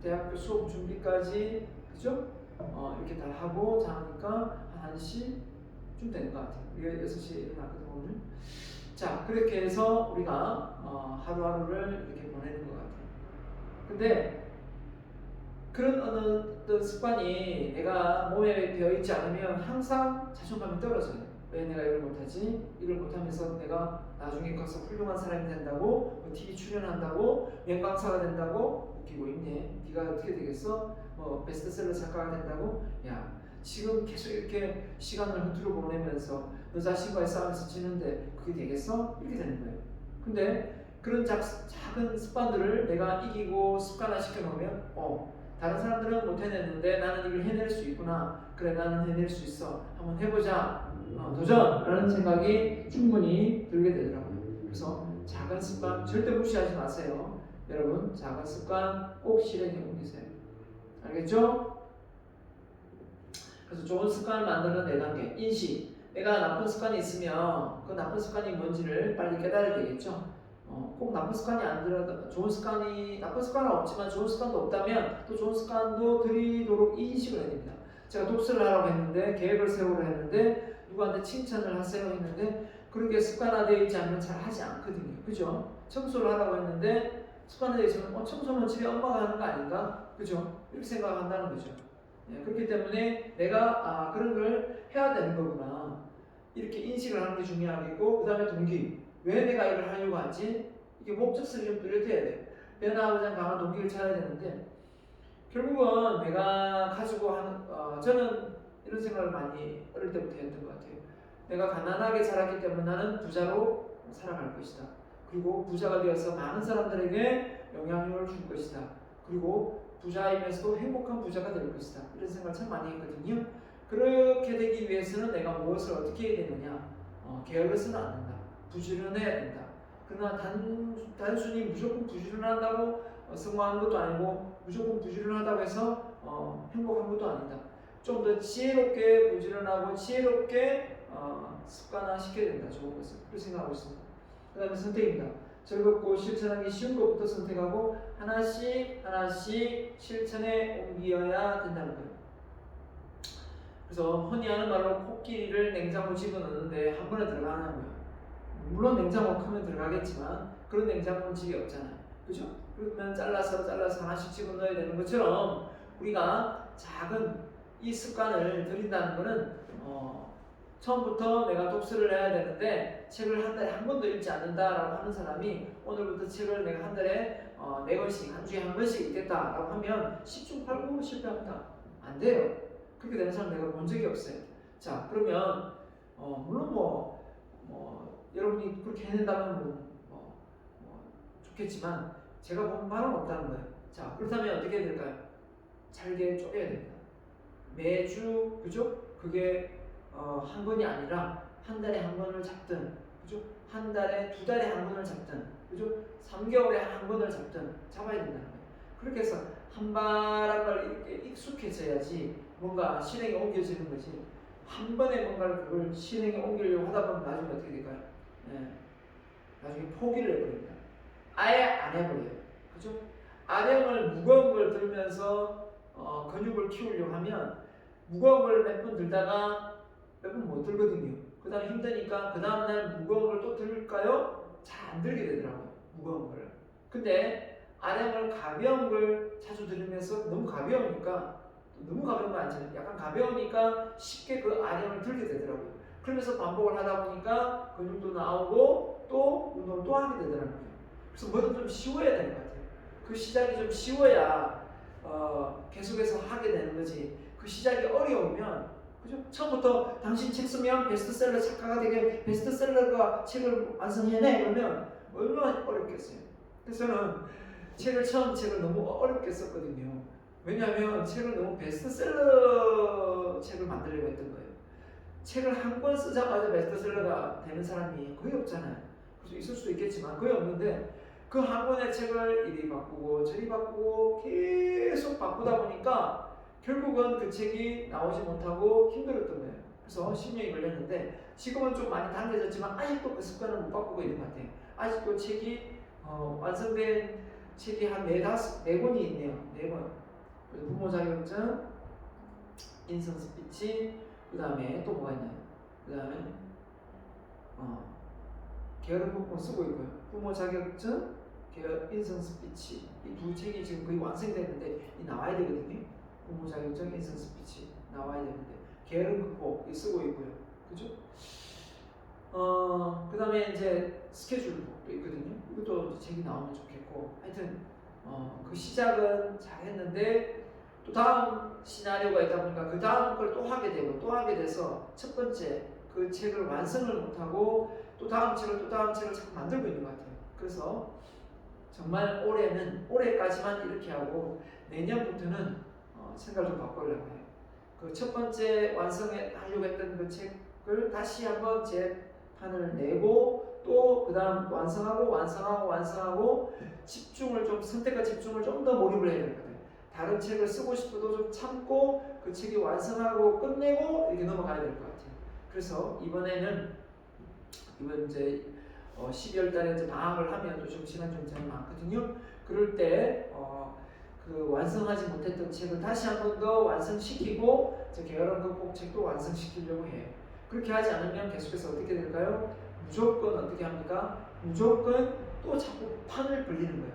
대학교 수업 준비까지, 그죠? 이렇게 다 하고 자니까 한 1시쯤 되는 것 같아요. 우리가 6시에 일어났거든요, 오늘. 자, 그렇게 해서 우리가 하루하루를 이렇게 보내는 것 같아요. 근데 그런 어떤 습관이 내가 몸에 배어있지 않으면 항상 자존감이 떨어져요. 왜 내가 이걸 못하지? 이걸 못하면서 내가 나중에 가서 훌륭한 사람이 된다고, TV 출연한다고, 명강사가 된다고 웃기고 있네. 네가 어떻게 되겠어? 베스트셀러 작가가 된다고? 야, 지금 계속 이렇게 시간을 흐트러 보내면서 너 자신과의 싸움에서 지는데 그게 되겠어? 이렇게 되는 거예요. 근데 그런 작은 습관들을 내가 이기고 습관화 시켜놓으면 다른 사람들은 못 해냈는데 나는 이걸 해낼 수 있구나. 그래, 나는 해낼 수 있어. 한번 해보자. 도전! 라는 생각이 충분히 들게 되더라고요. 그래서 작은 습관 절대 무시하지 마세요. 여러분, 작은 습관 꼭 실행해 옮기세요. 알겠죠? 그래서 좋은 습관을 만드는 4단계. 인식. 내가 나쁜 습관이 있으면 그 나쁜 습관이 뭔지를 빨리 깨달아야 되겠죠? 꼭 나쁜 습관이 아니더라도 나쁜 습관은 없지만 좋은 습관도 없다면 또 좋은 습관도 들이도록 인식을 해야 됩니다. 제가 독서를 하라고 했는데, 계획을 세우려 했는데, 누구한테 칭찬을 하세요 했는데 그런 게 습관화되어 있지 않으면 잘 하지 않거든요. 그죠? 청소를 하라고 했는데 습관화되어 있으면 청소는 집에 엄마가 하는 거 아닌가? 그죠? 이렇게 생각한다는 거죠. 네, 그렇기 때문에 내가 그런 걸 해야 되는 거구나. 이렇게 인식을 하는 게 중요하겠고, 그 다음에 동기. 왜 내가 이걸 하려고 하지? 이게 목적성이 좀 뚜렷해야 돼요. 변화하고자 강한 동기를 찾아야 되는데, 결국은 내가 가지고 하는 저는 이런 생각을 많이 어릴 때부터 했던 것 같아요. 내가 가난하게 자랐기 때문에 나는 부자로 살아갈 것이다. 그리고 부자가 되어서 많은 사람들에게 영향력을 줄 것이다. 그리고 부자이면서도 행복한 부자가 될 것이다. 이런 생각을 참 많이 했거든요. 그렇게 되기 위해서는 내가 무엇을 어떻게 해야 되느냐? 게을러서는 안 된다. 부지런해야 된다. 그러나 단순히 무조건 부지런한다고 성공하는 것도 아니고 무조건 부지런하다고 해서 행복한 것도 아니다. 좀 더 지혜롭게 부지런하고 지혜롭게 습관화 시켜야 된다. 좋은 것을. 그렇게 생각하고 있습니다. 그 다음에 선택입니다. 즐겁고 실천하기 쉬운 것부터 선택하고 하나씩 실천에 옮겨야 된다는 거예요. 그래서 흔히 하는 말로 코끼리를 냉장고 집어넣는데 한 번에 들어가는 거예요. 물론 냉장고 크면 들어가겠지만 그런 냉장고는 집이 없잖아요. 그죠? 그러면 잘라서 하나씩 집어넣어야 되는 것처럼 우리가 작은 이 습관을 들인다는 것은 처음부터 내가 독서를 해야 되는데 책을 한 달에 한 권도 읽지 않는다라고 하는 사람이 오늘부터 책을 내가 한 달에 4권씩 한 주에 한 권씩 읽겠다라고 하면 10중 8구 실패합니다. 안 돼요. 그렇게 되는 사람 내가 본 적이 없어요. 자, 그러면 물론 여러분이 그렇게 해낸다면 좋겠지만 제가 본 바는 없다는 거예요. 자, 그렇다면 어떻게 해야 될까요? 잘게 쪼개야 됩니다. 매주, 그죠? 그게 한 번이 아니라 한 달에 한 번을 잡든, 그죠? 한 달에 두 달에 한 번을 잡든, 그죠? 3개월에 한 번을 잡든 잡아야 된다는 거예요. 그렇게 해서 한 발한 발 이렇게 익숙해져야지 뭔가 실행에 옮겨지는 거지. 한 번에 뭔가를 그걸 실행에 옮기려고 하다 보면 나중에 어떻게 될까요? 나중에 포기를 해버립니다. 아예 안 해버려요. 그죠? 아령을 무거운 걸 들면서 근육을 키우려고 하면 무거운 걸 몇 번 들다가 몇 번 못 들거든요. 그 다음에 힘드니까 그 다음날 무거운 걸 또 들까요? 잘 안 들게 되더라고요. 무거운 걸. 근데 아령을 가벼운 걸 자주 들으면서 너무 가벼우니까 너무 가벼운 거 아니잖아요. 약간 가벼우니까 쉽게 그 아령을 들게 되더라고요. 그러면서 반복을 하다 보니까 근육도 나오고 또 운동을 또 하게 되더라고요. 그래서 뭐든 좀 쉬워야 되는 것 같아요. 그 시작이 좀 쉬워야 계속해서 하게 되는 거지. 그 시작이 어려우면, 그죠? 처음부터 당신 책 쓰면 베스트셀러 작가가 되게 베스트셀러가 책을 완성해내 그러면 얼마나 어렵겠어요. 그래서 저는 처음 책을 너무 어렵게 썼거든요. 왜냐하면 책을 너무 베스트셀러 책을 만들려고 했던 거예요. 책을 한 권 쓰자마자 베스트셀러가 되는 사람이 거의 없잖아요. 그래서 있을 수도 있겠지만 거의 없는데 그 한 권의 책을 이리 바꾸고 저리 바꾸고 계속 바꾸다 보니까 결국은 그 책이 나오지 못하고 힘들었던 거예요. 그래서 10년이 걸렸는데 지금은 좀 많이 당겨졌지만 아직도 그 습관을 못 바꾸고 있는 것 같아요. 아직도 책이 완성된 책이 한 4권이 있네요. 4권. 부모 자격증, 인성 스피치, 그 다음에 또 뭐가 있나요? 그 다음에 게으른 폭풍 쓰고 있고요. 부모 자격증, 인성 스피치 이 두 책이 지금 거의 완성됐는데 이 나와야 되거든요. 부모 자격증, 인성 스피치 나와야 되는데 게으른 극복 쓰고 있고요. 그죠? 그 다음에 이제 스케줄북도 있거든요. 이것도 책이 나오면 좋겠고 하여튼 그 시작은 잘했는데 또 다음 시나리오가 있다 보니까 그 다음 걸 또 하게 되고 또 하게 돼서 첫 번째 그 책을 완성을 못하고 또 다음 책을 자꾸 만들고 있는 것 같아요. 그래서 정말 올해까지만 이렇게 하고 내년부터는 생각을 좀 바꾸려고 해요. 그 첫 번째 완성하려고 했던 그 책을 다시 한번 재판을 내고 또 그 다음 완성하고 선택과 집중을 좀 더 몰입을 해야 되거든요. 다른 책을 쓰고 싶어도 좀 참고 그 책이 완성하고 끝내고 이렇게 넘어가야 될 것 같아요. 그래서 이번 이제 12월 달에 이제 방학을 하면 또 좀 시간 좀 많거든요. 그럴 때 그 완성하지 못했던 책을 다시 한 번 더 완성시키고 게으른 극복 책도 완성시키려고 해요. 그렇게 하지 않으면 계속해서 어떻게 될까요? 무조건 어떻게 합니까? 무조건 또 자꾸 판을 벌리는 거예요.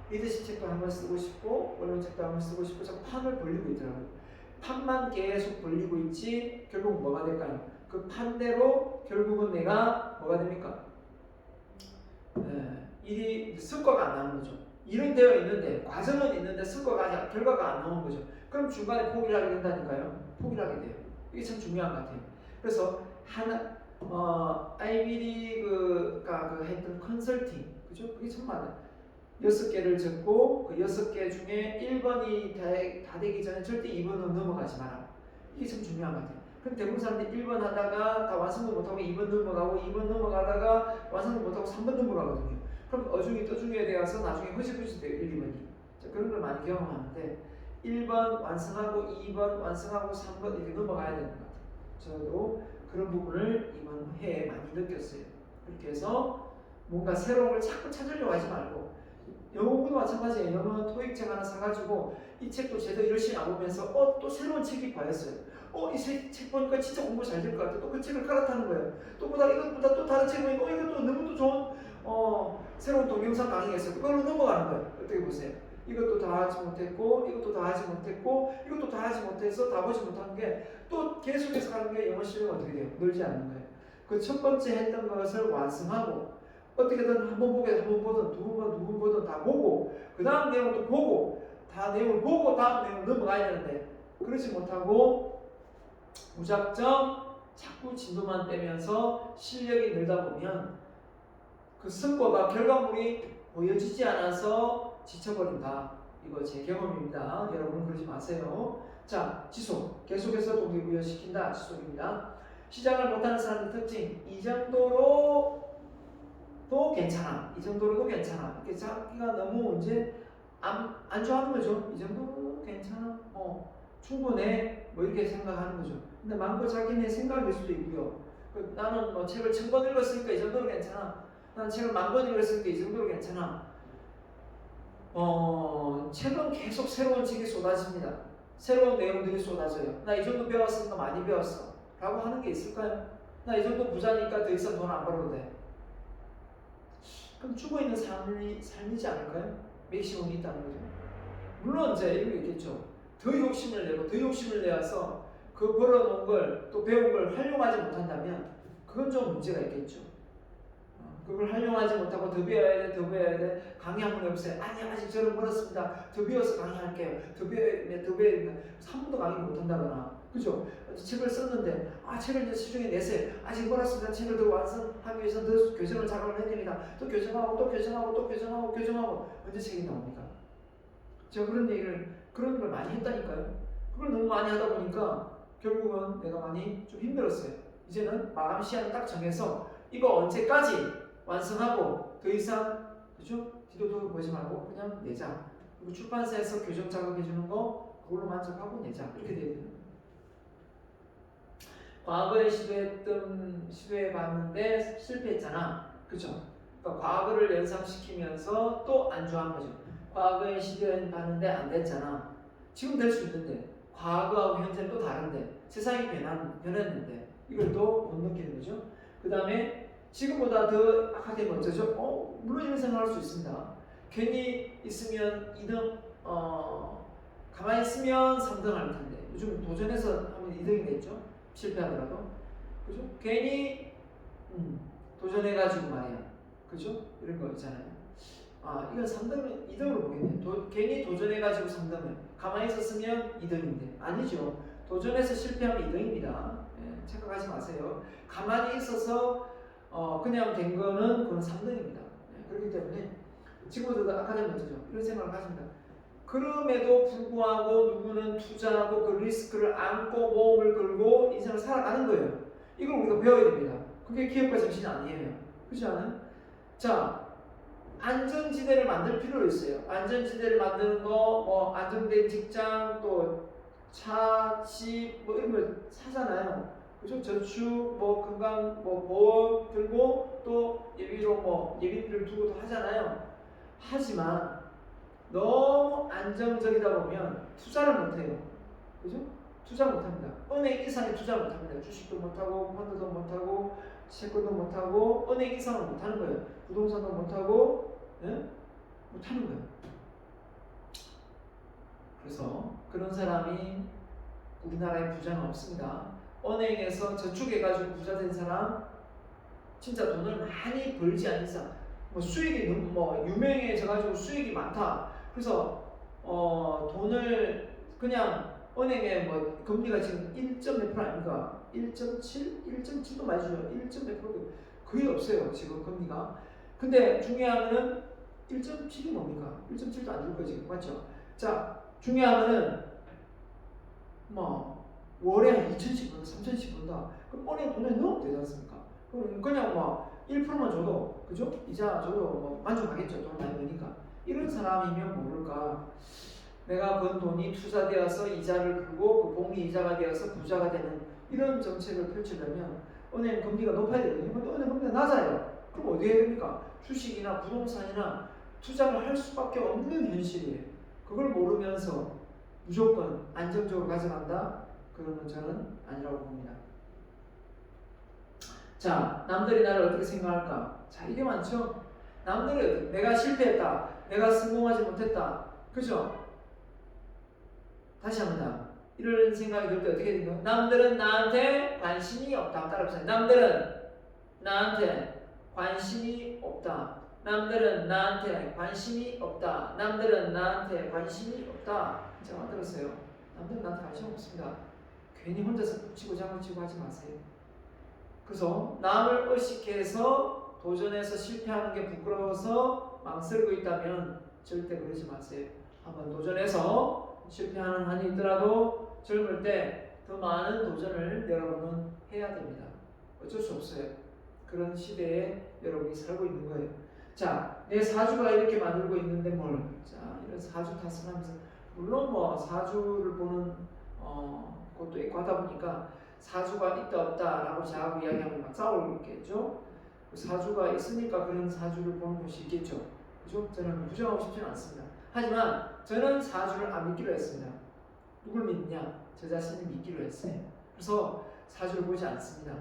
리더십 책도 한번 쓰고 싶고 원론 책도 한번 쓰고 싶고 자꾸 판을 벌리고 있더라고요. 판만 계속 벌리고 있지 결국 뭐가 될까요? 그 판대로 결국은 내가 뭐가 됩니까? 일이 성과가 안 나는 거죠. 일은 되어 있는데 과정은 있는데 성과가 결과가 안 나오는 거죠. 그럼 중간에 포기를 하게 된다니까요. 포기를 하게 돼요. 이게 참 중요한 것 같아요. 그래서 아이비리그가 했던 컨설팅, 그죠? 그게 참 많아요. 6개를 적고 그 6개 중에 1번이 다 되기 전에 절대 2번으로 넘어가지 마라. 이게 참 중요한 것 같아요. 그럼 대부분 사람들이 1번 하다가 다 완성도 못하고 2번 넘어가고 2번 넘어가다가 완성도 못하고 3번 넘어가거든요. 그럼 어중이 떠중이에 대해서 나중에 허지부지 돼요. 1, 2번이. 그런 걸 많이 경험하는데 1번 완성하고 2번 완성하고 3번 이렇게 넘어가야 되는 것 같아요. 저도 그런 부분을 이번 해에 많이 느꼈어요. 그렇게 해서 뭔가 새로운 걸 자꾸 찾으려고 하지 말고, 영어 공부도 마찬가지예요. 영어 토익책 하나 사가지고 이 책도 제대로 열심히 안 보면서 또 새로운 책이 보였어요. 이 책 보니까 진짜 공부 잘 될 것 같아. 또 그 책을 갈아타는 거예요. 또 보다 이것보다 또 다른 책 보니까 이것도 너무 또 좋은 새로운 동영상 강의가 있어요. 그걸로 넘어가는 거예요. 어떻게 보세요? 이것도 다 하지 못했고 이것도 다 하지 못했고 이것도 다 하지 못해서 다 보지 못한 게 또 계속해서 가는 게 영어 실력이 어떻게 돼요? 늘지 않는 거예요. 그 첫 번째 했던 것을 완성하고 어떻게든 한 번 보든 두 번 보든 다 보고 그 다음 내용을 또 보고 다 내용을 보고 다음 내용을 넘어가야 되는데 그러지 못하고 무작정 자꾸 진도만 빼면서 실력이 늘다 보면 그 성과가 결과물이 보여지지 않아서 지쳐버린다. 이거 제 경험입니다. 여러분 그러지 마세요. 자, 지속. 계속해서 동기부여시킨다. 지속입니다. 시작을 못하는 사람의 특징. 이 정도로도 괜찮아. 이 정도로도 괜찮아. 이렇게 자기가 너무 이제 안 좋아하는 거죠. 이 정도로 괜찮아. 충분해. 뭐 이렇게 생각하는 거죠. 근데 망고 자기네 생각일 수도 있고요. 나는 뭐 책을 1000권 읽었으니까 이 정도로 괜찮아. 난 책을 10,000권 읽었으니까 이 정도로 괜찮아. 책은 계속 새로운 책이 쏟아집니다. 새로운 내용들이 쏟아져요. 나 이 정도 배웠으니까 많이 배웠어. 라고 하는 게 있을까요? 나 이 정도 부자니까 더 이상 돈 안 벌어도 돼. 그럼 죽어있는 삶이지 않을까요? 맥시멈이 있다는 거죠. 물론 이제 이런 게 있겠죠. 더 욕심을 내서 그 벌어놓은 걸 또 배운 걸 활용하지 못한다면 그건 좀 문제가 있겠죠. 그걸 활용하지 못하고 더 배워야 돼. 강의 한 번 해보세요. 아니, 아직 저는 멀었습니다. 더 배워서 강의할게요. 더 배워야 돼. 3분도 강의 못한다거나. 그죠? 책을 썼는데, 책을 이제 시중에 내세요. 아직 멀었습니다. 책을 더 완성하기 위해서 더 교정을 작업을 해야 됩니다. 또 교정하고. 언제 책이 나옵니까? 제가 그런 걸 많이 했다니까요. 그걸 너무 많이 하다 보니까 결국은 내가 많이 좀 힘들었어요. 이제는 마감 시간을 딱 정해서 이거 언제까지 완성하고 더 이상 그죠? 뒤도 보지 말고 그냥 내자. 그리고 출판사에서 교정 작업해 주는 거 그걸로 만족하고 내자. 이렇게 돼야 되는 거예요. 과거에 시도해 봤는데 실패했잖아. 그죠? 그러니까 과거를 연상시키면서 또 안 좋아한 거죠. 과거에 시도해 봤는데 안 됐잖아. 지금 될 수 있는데 과거하고 현재는 또 다른데 세상이 변했는데 이걸 또 못 느끼는 거죠. 그 다음에 지금보다 더 악하게 어쩌죠? 물론 이런 생각할 수 있습니다. 괜히 있으면 2등, 가만히 있으면 3등 할 텐데 요즘 도전해서 하면 2등이 됐죠? 실패하더라도. 그죠? 괜히 도전해가지고 말이야. 그죠? 이런 거 있잖아요. 이건 3등, 2등으로 보겠네. 괜히 도전해가지고 3등을 가만히 있었으면 2등인데 아니죠. 도전해서 실패하면 2등입니다. 착각하지 마세요. 가만히 있어서 그냥 된 거는 그건 3등입니다. 그렇기 때문에 지금부터 아카데미 먼저죠. 이런 생각을 가집니다. 그럼에도 불구하고 누구는 투자하고 그 리스크를 안고 모험을 걸고 인생을 살아가는 거예요. 이걸 우리가 배워야 됩니다. 그게 기업가 정신 아니에요. 그렇지 않아요? 자, 안전지대를 만들 필요가 있어요. 안전지대를 만드는 거, 안정된 직장, 또 차, 집, 이런 걸 사잖아요. 그죠? 저축, 건강, 보험 들고 또 예비로 예비비를 두고도 하잖아요. 하지만 너무 안정적이다 보면 투자를 못해요. 그죠? 투자 못합니다. 은행 이상의 투자 못합니다. 주식도 못하고 펀드도 못하고 채권도 못하고 은행 이상을 못하는 거예요. 부동산도 못하고 못하는 거예요. 그래서 그런 사람이 우리나라에 부자는 없습니다. 은행에서 저축해가지고 부자 된 사람 진짜 돈을 많이 벌지 않는 이상 뭐 수익이 뭐 유명해져가지고 수익이 많다. 그래서 돈을 그냥 은행에 뭐 금리가 지금 1.몇% 아닙니까? 1.7, 1.7도 많이 주죠. 1.몇 %도 거의 없어요. 지금 금리가. 근데 중요한 거는 1.7이 뭡니까? 1.7도 안 줄 거지, 맞죠? 자, 중요한 거는 뭐 월에 한 2천씩 번다, 3천씩 번다. 그럼 은행 돈에 넣으면 되지 않습니까? 그럼 그냥 뭐 1%만 줘도, 그죠? 이자 줘도 뭐 만족하겠죠. 돈 많이 버니까. 이런 사람이면 모를까? 내가 번 돈이 투자되어서 이자를 긁고 그 복리 이자가 되어서 부자가 되는 이런 정책을 펼치려면 은행 금리가 높아야 되거든요. 근데 은행 금리가 낮아요. 그럼 어떻게 해야 됩니까? 주식이나 부동산이나 투자를 할 수밖에 없는 현실이에요. 그걸 모르면서 무조건 안정적으로 가져간다? 그러면 저는 아니라고 봅니다. 자, 남들이 나를 어떻게 생각할까? 자, 이게 많죠? 남들이 내가 실패했다, 내가 성공하지 못했다, 그죠? 다시 합니다. 이런 생각이 들 때 어떻게 된가요? 남들은 나한테 관심이 없다. 따라해보세요. 남들은 나한테 관심이 없다. 남들은 나한테 관심이 없다. 남들은 나한테 관심이 없다. 제가 들었어요. 남들은 나한테 관심 없습니다. 괜히 혼자서 북치고 장구치고 하지 마세요. 그래서 남을 의식해서 도전해서 실패하는 게 부끄러워서 망설이고 있다면 절대 그러지 마세요. 한번 도전해서 실패하는 한이 있더라도 젊을 때 더 많은 도전을 여러분은 해야 됩니다. 어쩔 수 없어요. 그런 시대에 여러분이 살고 있는 거예요. 자, 내 사주가 이렇게 만들고 있는데 뭘? 자, 이런 사주 탓을 하면서 물론 뭐 사주를 보는 것도 있고 하다 보니까 사주가 있다 없다라고 저하고 이야기하면 막 싸우겠죠. 사주가 있으니까 그런 사주를 보는 것이 있겠죠. 그죠? 저는 부정하고 싶지는 않습니다. 하지만 저는 사주를 안 믿기로 했습니다. 누굴 믿냐? 저 자신을 믿기로 했어요. 그래서 사주를 보지 않습니다.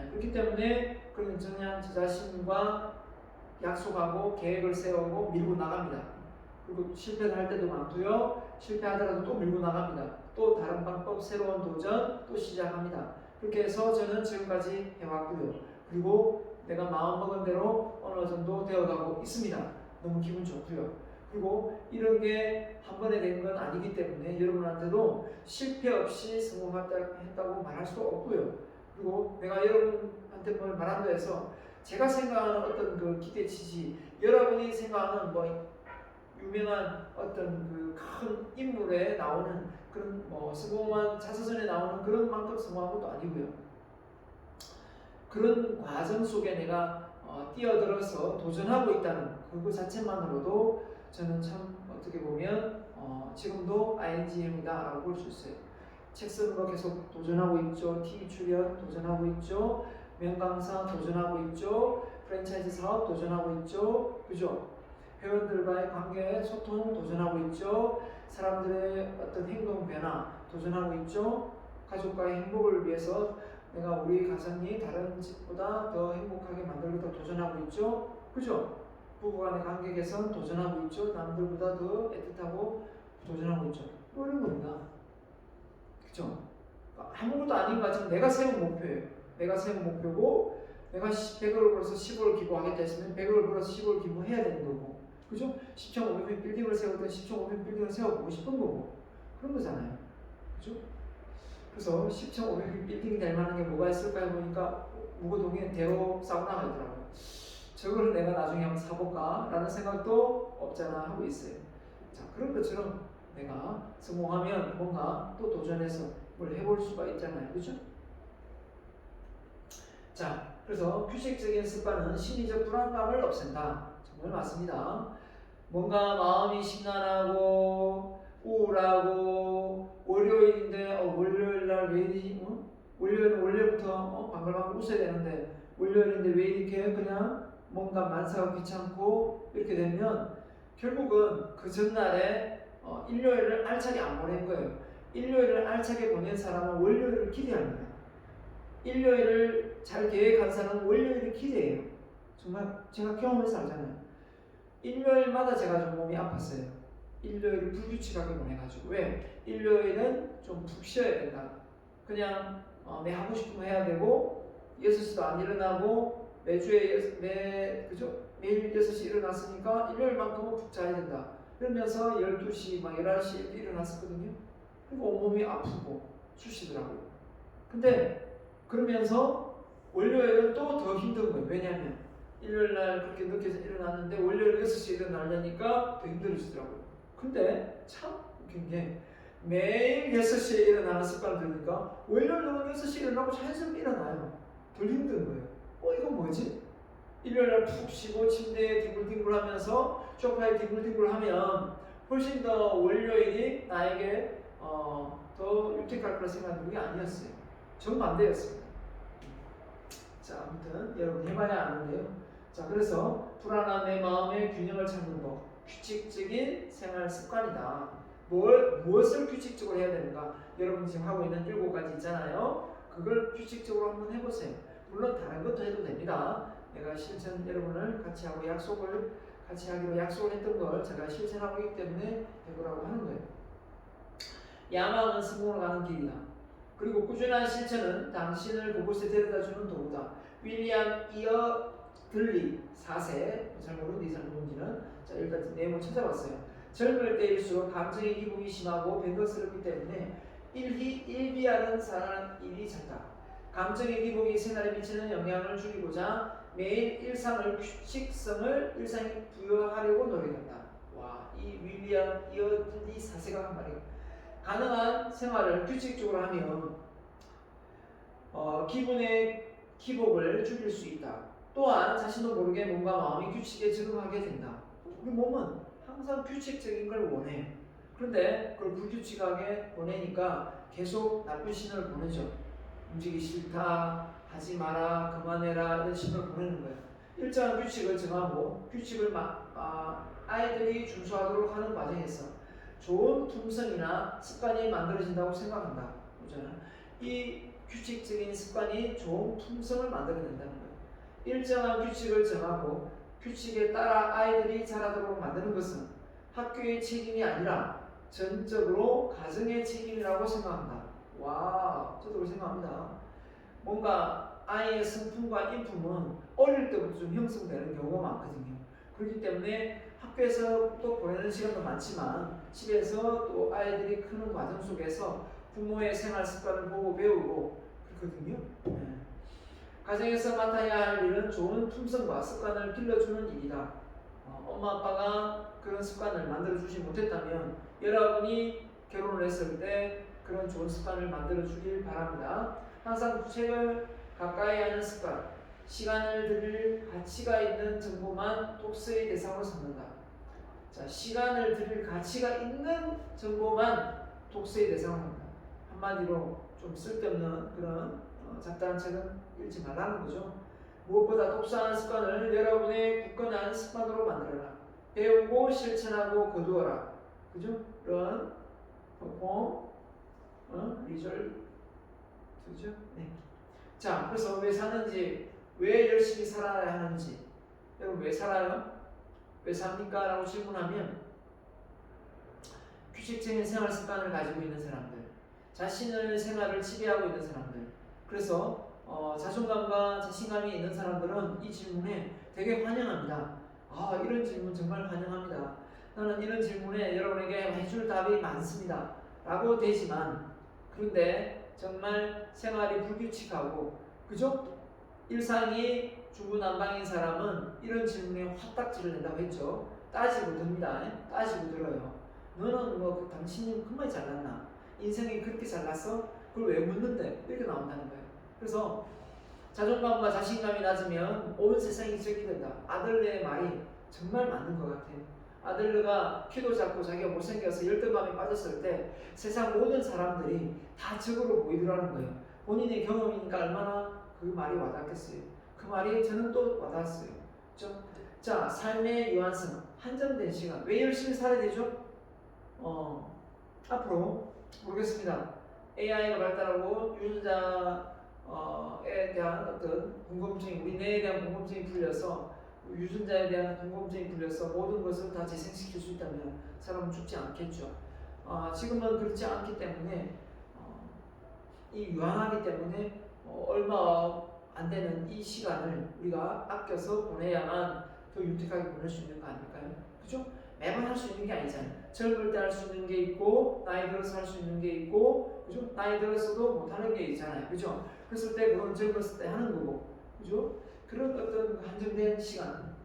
그렇기 때문에 그런 그냥 저 자신과 약속하고 계획을 세우고 밀고 나갑니다. 그리고 실패를 할 때도 많고요. 실패하더라도 또 밀고 나갑니다. 또 다른 방법, 새로운 도전 또 시작합니다. 그렇게 해서 저는 지금까지 해왔고요. 그리고 내가 마음먹은 대로 어느 정도 되어가고 있습니다. 너무 기분 좋고요. 그리고 이런 게 한 번에 된 건 아니기 때문에 여러분한테도 실패 없이 성공했다고 말할 수 없고요. 그리고 내가 여러분한테 뭘 말한다 해서 제가 생각하는 어떤 그 기대치지, 여러분이 생각하는 뭐 유명한 어떤 그 큰 인물에 나오는 그런 뭐 성공한 자서전에 나오는 그런 만큼 성공한 것도 아니고요. 그런 과정 속에 내가 뛰어들어서 도전하고 있다는 그거 자체만으로도 저는 참 어떻게 보면 지금도 ING입니다라고 볼 수 있어요. 책 쓰는 거 계속 도전하고 있죠. TV 출연 도전하고 있죠. 명강사 도전하고 있죠. 프랜차이즈 사업 도전하고 있죠. 그죠? 회원들과의 관계 소통 도전하고 있죠. 사람들의 어떤 행동 변화 도전하고 있죠. 가족과의 행복을 위해서 내가 우리 가정이 다른 집보다 더 행복하게 만들고 도전하고 있죠. 그죠? 부부간의 관계 개선 도전하고 있죠. 남들보다 더 애틋하고 도전하고 있죠. 뭐 이런 겁니다. 그죠? 아무것도 아닌 것 같지만 내가 세운 목표예요. 내가 세운 목표고 내가 100억을 벌어서 10억을 기부하겠다 했으면 100억을 벌어서 10억을 기부해야 되는 거고, 그죠? 10,500평 빌딩을 세웠던 10,500평 빌딩을 세워보고 싶은 거고 그런 거잖아요. 그죠? 그래서 10,500평 빌딩이 될 만한 게 뭐가 있을까 해보니까 무고동에 대로 사우나가 있더라고요. 저걸 내가 나중에 한번 사볼까 라는 생각도 없잖아 하고 있어요. 자, 그런 것처럼 내가 성공하면 뭔가 또 도전해서 뭘 해볼 수가 있잖아요. 그죠? 자, 그래서 규칙적인 습관은 심리적 불안감을 없앤다. 정말 맞습니다. 뭔가 마음이 심란하고 우울하고 월요일인데 월요일날 왜 이러지? 월요일은 원래부터 방글방글 웃어야 되는데 월요일인데 왜 이렇게 그냥 뭔가 만사가 귀찮고 이렇게 되면 결국은 그 전날에 일요일을 알차게 안 보낸 거예요. 일요일을 알차게 보낸 사람은 월요일을 기대합니다. 일요일을 잘 계획한 사람은 월요일을 기대해요. 정말 제가 경험해서 알잖아요. 일요일마다 제가 좀 몸이 아팠어요. 일요일을 불규칙하게 보내가지고. 왜? 일요일은 좀 푹 쉬어야 된다. 그냥 내 하고 싶은 거 해야 되고 6시도 안 일어나고 매주에 그죠? 매일 6시 일어났으니까 일요일만큼은 푹 자야 된다. 그러면서 12시, 막 11시 이렇게 일어났었거든요. 그리고 온몸이 아프고 쑤시더라고요. 근데 그러면서 월요일은 또 더 힘든 거예요. 왜냐하면 일요일날 그렇게 늦게 일어났는데 월요일 6시에 일어나려니까 더 힘들어지더라고요. 근데 참 웃긴 게 매일 6시에 일어나는 습관을 들으니까 월요일은 6시에 일어나고 자연스럽게 일어나요. 덜 힘든 거예요. 이건 뭐지? 일요일날 푹 쉬고 침대에 뒹굴뒹굴 하면서 소파에 뒹굴뒹굴 하면 훨씬 더 월요일이 나에게 더 유택할 거라 생각하는 게 아니었어요. 정반대였습니다. 자, 아무튼 여러분 해봐야 아는데요. 자, 그래서 불안한 내 마음의 균형을 찾는 법, 규칙적인 생활 습관이다. 무엇을 규칙적으로 해야 되는가? 여러분 지금 하고 있는 7가지 있잖아요. 그걸 규칙적으로 한번 해보세요. 물론 다른 것도 해도 됩니다. 내가 실천 여러분을 같이 하고 약속을 같이 하기로 약속을 했던 걸 제가 실천하고 있기 때문에 해보라고 하는 거예요. 야망은 성공으로 가는 길이다. 그리고 꾸준한 실천은 당신을 그곳에 데려다주는 도구다. 윌리엄 이어 들리 4세, 잘 모르는데 이 사람 누군지는. 자, 일단 내용을 찾아봤어요. 젊을 때일수록 감정의 기복이 심하고 변덕스럽기 때문에 일비하는 사람 일이 작다. 감정의 기복이 생활에 미치는 영향을 줄이고자 매일 일상을 규칙성을 일상에 부여하려고 노력한다. 와, 이 윌리엄 이어 들리 4세가 한 말이에요. 가능한 생활을 규칙적으로 하면 기분의 기복을 줄일 수 있다. 또한 자신도 모르게 몸과 마음이 규칙에 적응하게 된다. 우리 몸은 항상 규칙적인 걸 원해요. 그런데 그걸 불규칙하게 보내니까 계속 나쁜 신호를 보내죠. 움직이기 싫다, 하지 마라, 그만해라 이런 신호를 보내는 거예요. 일정한 규칙을 정하고 규칙을 아이들이 준수하도록 하는 과정에서 좋은 품성이나 습관이 만들어진다고 생각한다. 그렇잖아요. 이 규칙적인 습관이 좋은 품성을 만들어낸다는 거예요. 일정한 규칙을 정하고 규칙에 따라 아이들이 자라도록 만드는 것은 학교의 책임이 아니라 전적으로 가정의 책임이라고 생각한다. 와, 저도 그렇게 생각합니다. 뭔가 아이의 성품과 인품은 어릴 때부터 좀 형성되는 경우가 많거든요. 그렇기 때문에 학교에서 또 보내는 시간도 많지만 집에서 또 아이들이 크는 과정 속에서 부모의 생활 습관을 보고 배우고 그렇거든요. 네. 가정에서 맡아야 할 일은 좋은 품성과 습관을 길러주는 일이다. 엄마 아빠가 그런 습관을 만들어주지 못했다면 여러분이 결혼을 했을 때 그런 좋은 습관을 만들어주길 바랍니다. 항상 책을 가까이 하는 습관, 시간을 들일 가치가 있는 정보만 독서의 대상으로 삼는다. 자, 시간을 들일 가치가 있는 정보만 독서의 대상으로 삼는다. 한마디로 좀 쓸데없는 그런 잡다한 책은 읽지 말라는 거죠. 무엇보다 독서하는 습관을 여러분의 굳건한 습관으로 만들어라. 배우고 실천하고 거두어라. 그죠? 런, 퍼폼, 리졸, 그죠? 네. 자, 그래서 왜 사는지, 왜 열심히 살아야 하는지, 여러분 왜 살아요? 왜 삽니까? 라고 질문하면 규칙적인 생활 습관을 가지고 있는 사람들, 자신의 생활을 지배하고 있는 사람들, 그래서 자존감과 자신감이 있는 사람들은 이 질문에 되게 환영합니다. 이런 질문 정말 환영합니다. 나는 이런 질문에 여러분에게 해줄 답이 많습니다. 라고 되지만 그런데 정말 생활이 불규칙하고 그죠? 일상이 중구난방인 사람은 이런 질문에 화딱지를 낸다고 했죠. 따지고 듭니다. 따지고 들어요. 너는 당신이 그만 잘났나? 인생이 그렇게 잘났어? 그걸 왜 묻는데? 이렇게 나온다는 거예요. 그래서 자존감과 자신감이 낮으면 온 세상이 적이 된다. 아들레의 말이 정말 맞는 것 같아요. 아들레가 키도 작고 자기가 못생겨서 열등감에 빠졌을 때 세상 모든 사람들이 다 적으로 보이더라는 거예요. 본인의 경험이니까 얼마나 그 말이 와닿겠어요. 그 말이 저는 또 와닿았어요. 그렇죠? 자, 삶의 유한성, 한정된 시간. 왜 열심히 살아야 되죠? 앞으로 모르겠습니다. AI가 발달하고 유전자에 대한 어떤 궁금증이, 우리 뇌에 대한 궁금증이 풀려서 유전자에 대한 궁금증이 풀려서 모든 것을 다 재생시킬 수 있다면 사람은 죽지 않겠죠. 지금은 그렇지 않기 때문에 이 유한하기 때문에 얼마 안 되는 이 시간을 우리가 아껴서 보내야만 더 윤택하게 보낼 수 있는 거 아닐까요? 그죠? 매번 할 수 있는 게 아니잖아요. 젊을 때 할 수 있는 게 있고 나이 들어서 할 수 있는 게 있고 그죠? 나이 들어서도 못하는 게 있잖아요. 그죠? 그랬을 때 그건 젊었을 때 하는 거고 그죠? 그런 어떤 한정된 시간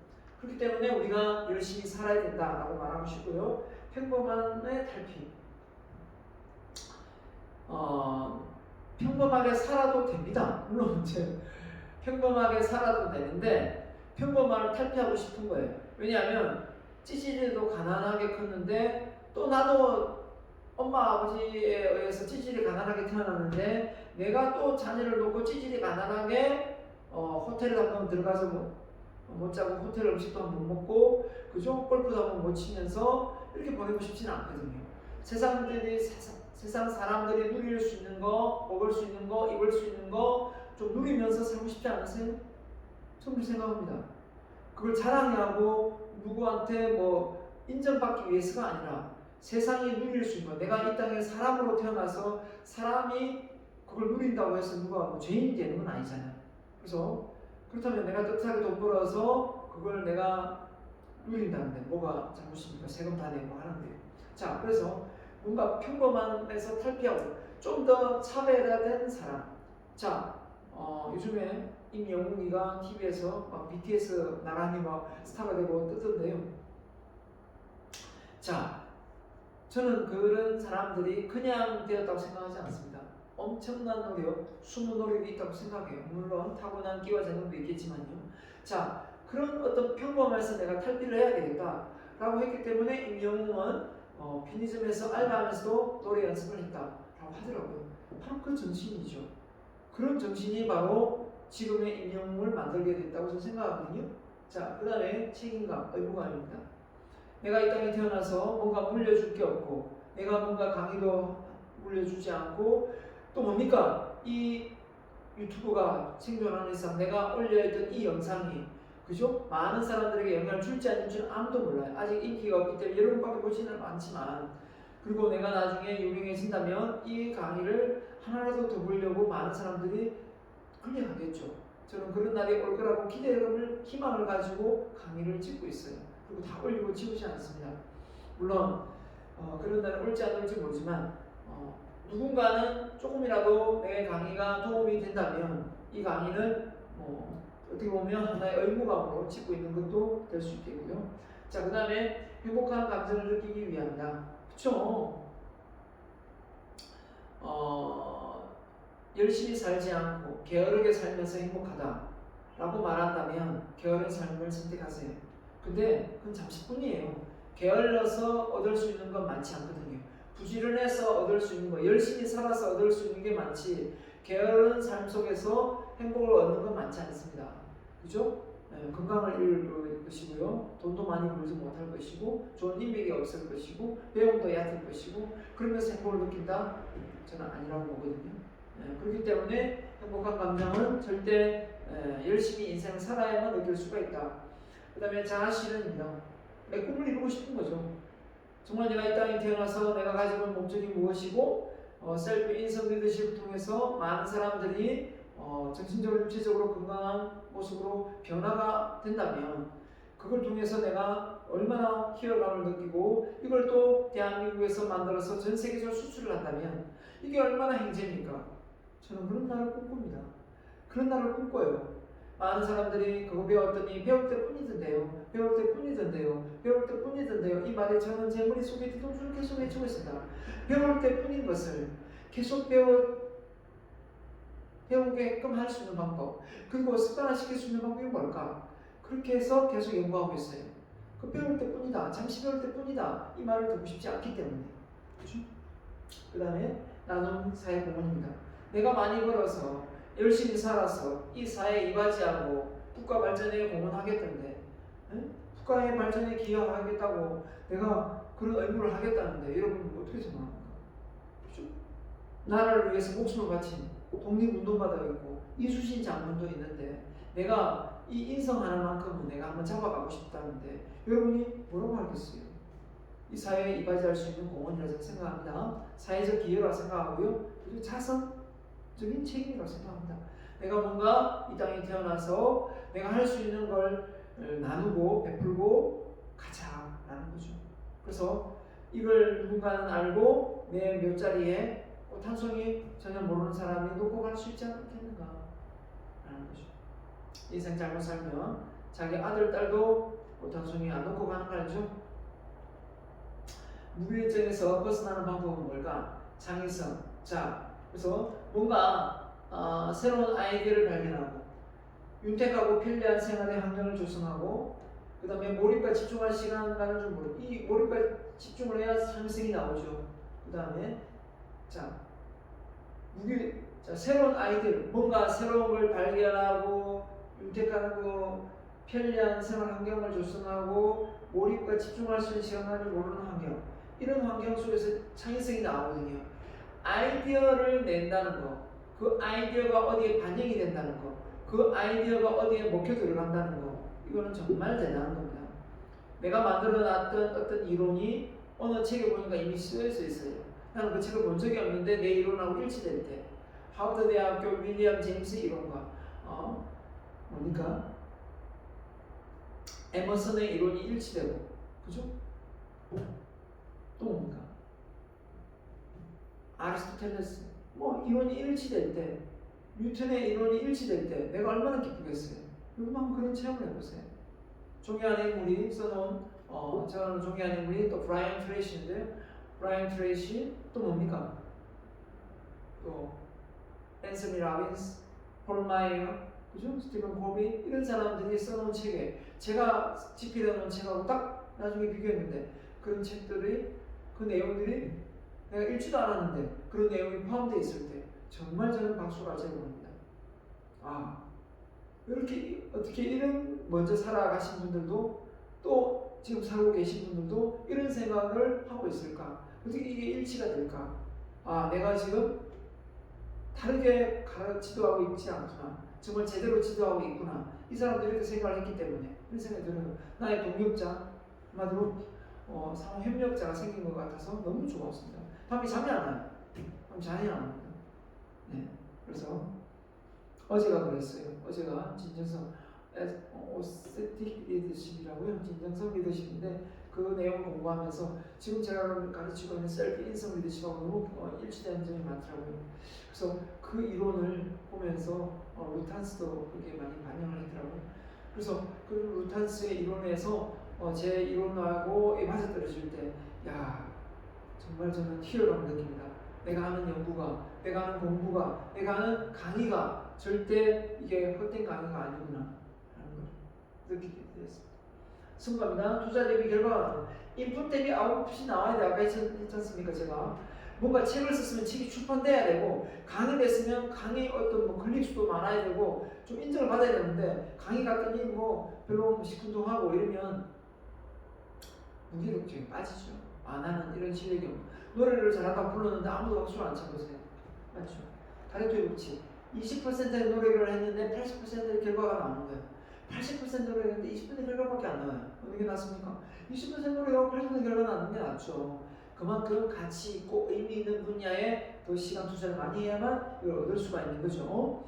그렇기 때문에 우리가 열심히 살아야 된다라고 말하고 싶고요. 평범함의 탈피 평범하게 살아도 됩니다. 물론 이제 평범하게 살아도 되는데 평범함을 탈피하고 싶은 거예요. 왜냐하면 찌질이도 가난하게 컸는데 또 나도 엄마 아버지에 의해서 찌질이 가난하게 태어났는데 내가 또 자녀를 놓고 찌질이 가난하게 호텔에 한번 들어가서 못 자고 호텔 음식도 한번 못 먹고 그죠? 골프도 한번 못 치면서 이렇게 보내고 싶지는 않거든요. 세상 사람들이 누릴 수 있는 거, 먹을 수 있는 거, 입을 수 있는 거 좀 누리면서 살고 싶지 않으세요? 저는 생각합니다. 그걸 자랑하고 누구한테 뭐 인정받기 위해서가 아니라 세상이 누릴 수 있는 거. 내가 이 땅에 사람으로 태어나서 사람이 그걸 누린다고 해서 누가 뭐 죄인이 되는 건 아니잖아요. 그래서 그렇다면 내가 뜻하게 돈 벌어서 그걸 내가 누린다는데 뭐가 잘못입니까? 세금 다 내고 하는데. 자, 그래서 뭔가 평범함에서 탈피하고 좀 더 차별화된 사람. 자, 요즘에 임영웅이가 TV에서 막 BTS 나란히 막 스타가 되고 뜨던데요. 자, 저는 그런 사람들이 그냥 되었다고 생각하지 않습니다. 엄청난 노력, 숨은 노력이 있다고 생각해요. 물론 타고난 끼와 재능도 있겠지만요. 자, 그런 어떤 평범함에서 내가 탈피를 해야 되겠다라고 했기 때문에 임영웅은 편의점에서 알바하면서도 노래 연습을 했다라고 하더라고요. 바로 그 정신이죠. 그런 정신이 바로 지금의 임영웅을 만들게 됐다고 저는 생각하거든요. 자, 그 다음에 책임감, 의무감입니다. 내가 이 땅에 태어나서 뭔가 물려줄 게 없고 내가 뭔가 강의도 물려주지 않고 또 뭡니까? 이 유튜브가 생존하는 이상 내가 올려있던 이 영상이 그죠? 많은 사람들에게 영향을 줄지 안 줄지는 아무도 몰라요. 아직 인기가 없기 때문에 여러분밖에 보지는 않지만 그리고 내가 나중에 유명해진다면 이 강의를 하나라도 더 보려고 많은 사람들이 끌려가겠죠. 저는 그런 날이 올 거라고 기대감을, 희망을 가지고 강의를 찍고 있어요. 그리고 다 올리고 지우지 않습니다. 물론 그런 날은 올지 안 올지 모르지만 누군가는 조금이라도 내 강의가 도움이 된다면 이 강의는 어떻게 보면 하나의 의무감으로 찍고 있는 것도 될 수 있겠고요. 자, 그 다음에 행복한 감정을 느끼기 위함이다. 그쵸? 열심히 살지 않고 게으르게 살면서 행복하다 라고 말한다면 게으른 삶을 선택하세요. 근데 그건 잠시뿐이에요. 게을러서 얻을 수 있는 건 많지 않거든요. 부지런해서 얻을 수 있는 거, 열심히 살아서 얻을 수 있는 게 많지 게으른 삶 속에서 행복을 얻는 건 많지 않습니다. 그죠? 건강을 잃을 것이고요. 돈도 많이 벌지 못할 것이고 좋은 인맥이 없을 것이고 배움도 얕을 것이고 그러면서 행복을 느낀다? 저는 아니라고 보거든요. 그렇기 때문에 행복한 감정은 절대 열심히 인생을 살아야만 느낄 수가 있다. 그 다음에 자아실현입니다. 내 꿈을 이루고 싶은 거죠. 정말 내가 이 땅에 태어나서 내가 가지고 있는 목적이 무엇이고 셀프 인성 리더십을 통해서 많은 사람들이 정신적으로 육체적으로 건강한 모습으로 변화가 된다면 그걸 통해서 내가 얼마나 희열감을 느끼고 이걸 또 대한민국에서 만들어서 전 세계적으로 수출을 한다면 이게 얼마나 행제입니까? 저는 그런 날을 꿈꿉니다. 그런 날을 꿈꿔요. 많은 사람들이 그거 배웠더니 배울 때 뿐이던데요. 배울 때 뿐이던데요. 배울 때 뿐이던데요. 이 말에 저는 제 머릿속에 뒤통수를 계속 외치고 있습니다. 배울 때 뿐인 것을 계속 배우게끔 할 수 있는 방법 그리고 습관화시킬 수 있는 방법이 뭘까? 그렇게 해서 계속 연구하고 있어요. 그 배울 때 뿐이다. 잠시 배울 때 뿐이다. 이 말을 듣고 싶지 않기 때문에. 그렇죠? 그 다음에 나눔 사회공헌입니다. 내가 많이 벌어서 열심히 살아서 이 사회에 이바지하고 국가 발전에 공헌하겠다는데 국가의 발전에 기여하겠다고 내가 그런 의무를 하겠다는데 여러분 어떻게 생각합니까? 그렇죠? 나라를 위해서 목숨을 바친 독립운동가도 있고 이수신 장군도 있는데 내가 이 인성 하나만큼은 내가 한번 잡아가고 싶다는데 여러분이 뭐라고 하겠어요? 이 사회에 이바지할 수 있는 공헌이라고 생각합니다. 사회적 기여라고 생각하고요. 그리고 자성적인 책임이라고 생각합니다. 내가 뭔가 이 땅에 태어나서 내가 할 수 있는 걸 나누고 베풀고 가자라는 거죠. 그래서 이걸 누군가는 알고 내 묘자리에 꽃 한 송이 전혀 모르는 사람이 놓고 갈 수 있지 않겠는가 라는 거죠. 인생 잘못 살면 자기 아들, 딸도 꽃 한 송이 안 놓고 가는 거 알죠? 무기력증에서 벗어나는 방법은 뭘까? 창의성. 자, 그래서 뭔가 새로운 아이디어를 발견하고 윤택하고 편리한 생활의 환경을 조성하고 그 다음에 몰입과 집중할 시간을 좀 모르고 이 몰입과 집중을 해야 창의성이 나오죠. 그 다음에 자 새로운 아이디어 뭔가 새로운 걸 발견하고 윤택하고 편리한 생활 환경을 조성하고 몰입과 집중할 수 있는 시간을 모르는 환경 이런 환경 속에서 창의성이 나오거든요. 아이디어를 낸다는 거, 그 아이디어가 어디에 반영이 된다는 거, 그 아이디어가 어디에 먹혀 들어간다는 거, 이거는 정말 대단한 겁니다. 내가 만들어놨던 어떤 이론이 어느 책에 보니까 이미 쓰여져 있어요. 나는 그 책을 본 적이 없는데 내 이론하고 일치될 때, 하버드 대학교 윌리엄 제임스 이론과 뭡니까? 에머슨의 이론이 일치되고, 그죠? 또 뭡니까? 아리스토텔레스 이론이 일치될 때, 뉴턴의 이론이 일치될 때 내가 얼마나 기쁘겠어요. 여러분 한번 그런 체험을 해보세요. 종이 안에 인물이 써놓은 제가 아는 종이 안에 인물이 또 브라이언 트레이시인데요. 브라이언 트레이시 또 뭡니까? 또 앤서니 라빈스, 폴 마이어, 그죠? 스티븐 코비 이런 사람들이 써놓은 책에 제가 집필해 놓은 책하고 딱 나중에 비교했는데 그런 책들이 그 내용들이 내가 읽지도 않았는데 그런 내용이 포함되어 있을 때 정말 저는 박수가 제공합니다. 이렇게 어떻게 이런 먼저 살아가신 분들도 또 지금 살고 계신 분들도 이런 생각을 하고 있을까? 어떻게 이게 일치가 될까? 내가 지금 다르게 지도하고 있지 않구나. 정말 제대로 지도하고 있구나. 이 사람들이 이렇게 생각을 했기 때문에 이런 생각이 들어요. 나의 동력자, 한마디로 상호 협력자가 생긴 것 같아서 너무 좋았습니다. 밤에 잠이 안 와요. 밤에 잠이 안 옵니다. 네, 그래서 어제가 그랬어요. 어제가 진정성 오스틱 리더십이라고요. 진정성 리더십인데 그 내용 공부하면서 지금 제가 가르치고 있는 셀프 인성 리더십하고 너무 일치되는 점이 많더라고요. 그래서 그 이론을 보면서 루탄스도 그게 많이 반영을 했더라고요. 그래서 그 루탄스의 이론에서 제 이론하고 맞아떨어질 때 정말 저는 희열감을 느낍니다. 내가 하는 연구가, 내가 하는 공부가, 내가 하는 강의가 절대 이게 헛된 강의가 아니구나 하는 걸 느끼게 되었습니다. 승부합니다. 투자 대비 결과가 인풋 대비 아웃풋이 나와야 돼. 아까 했지 않습니까? 제가 뭔가 책을 썼으면 책이 출판돼야 되고 강의됐으면 강의 어떤 클릭수도 많아야 되고 좀 인정을 받아야 되는데 강의 갔더니 별로 시큰둥하고 이러면 무기력증에 빠지죠. 나는 이런 실력이 없고 노래를 잘한다고 불렀는데 아무도 박수를 안 쳐보세요. 맞죠? 다리토의 법칙 20%의 노력을 했는데 80%의 결과가 나오는 거예요. 80% 노력했는데 20% 결과밖에 안 나와요. 어느 게 낫습니까? 20% 노력하고 80% 결과 나는 게 낫죠. 그만큼 가치 있고 의미 있는 분야에 더 시간 투자를 많이 해야만 이걸 얻을 수가 있는 거죠.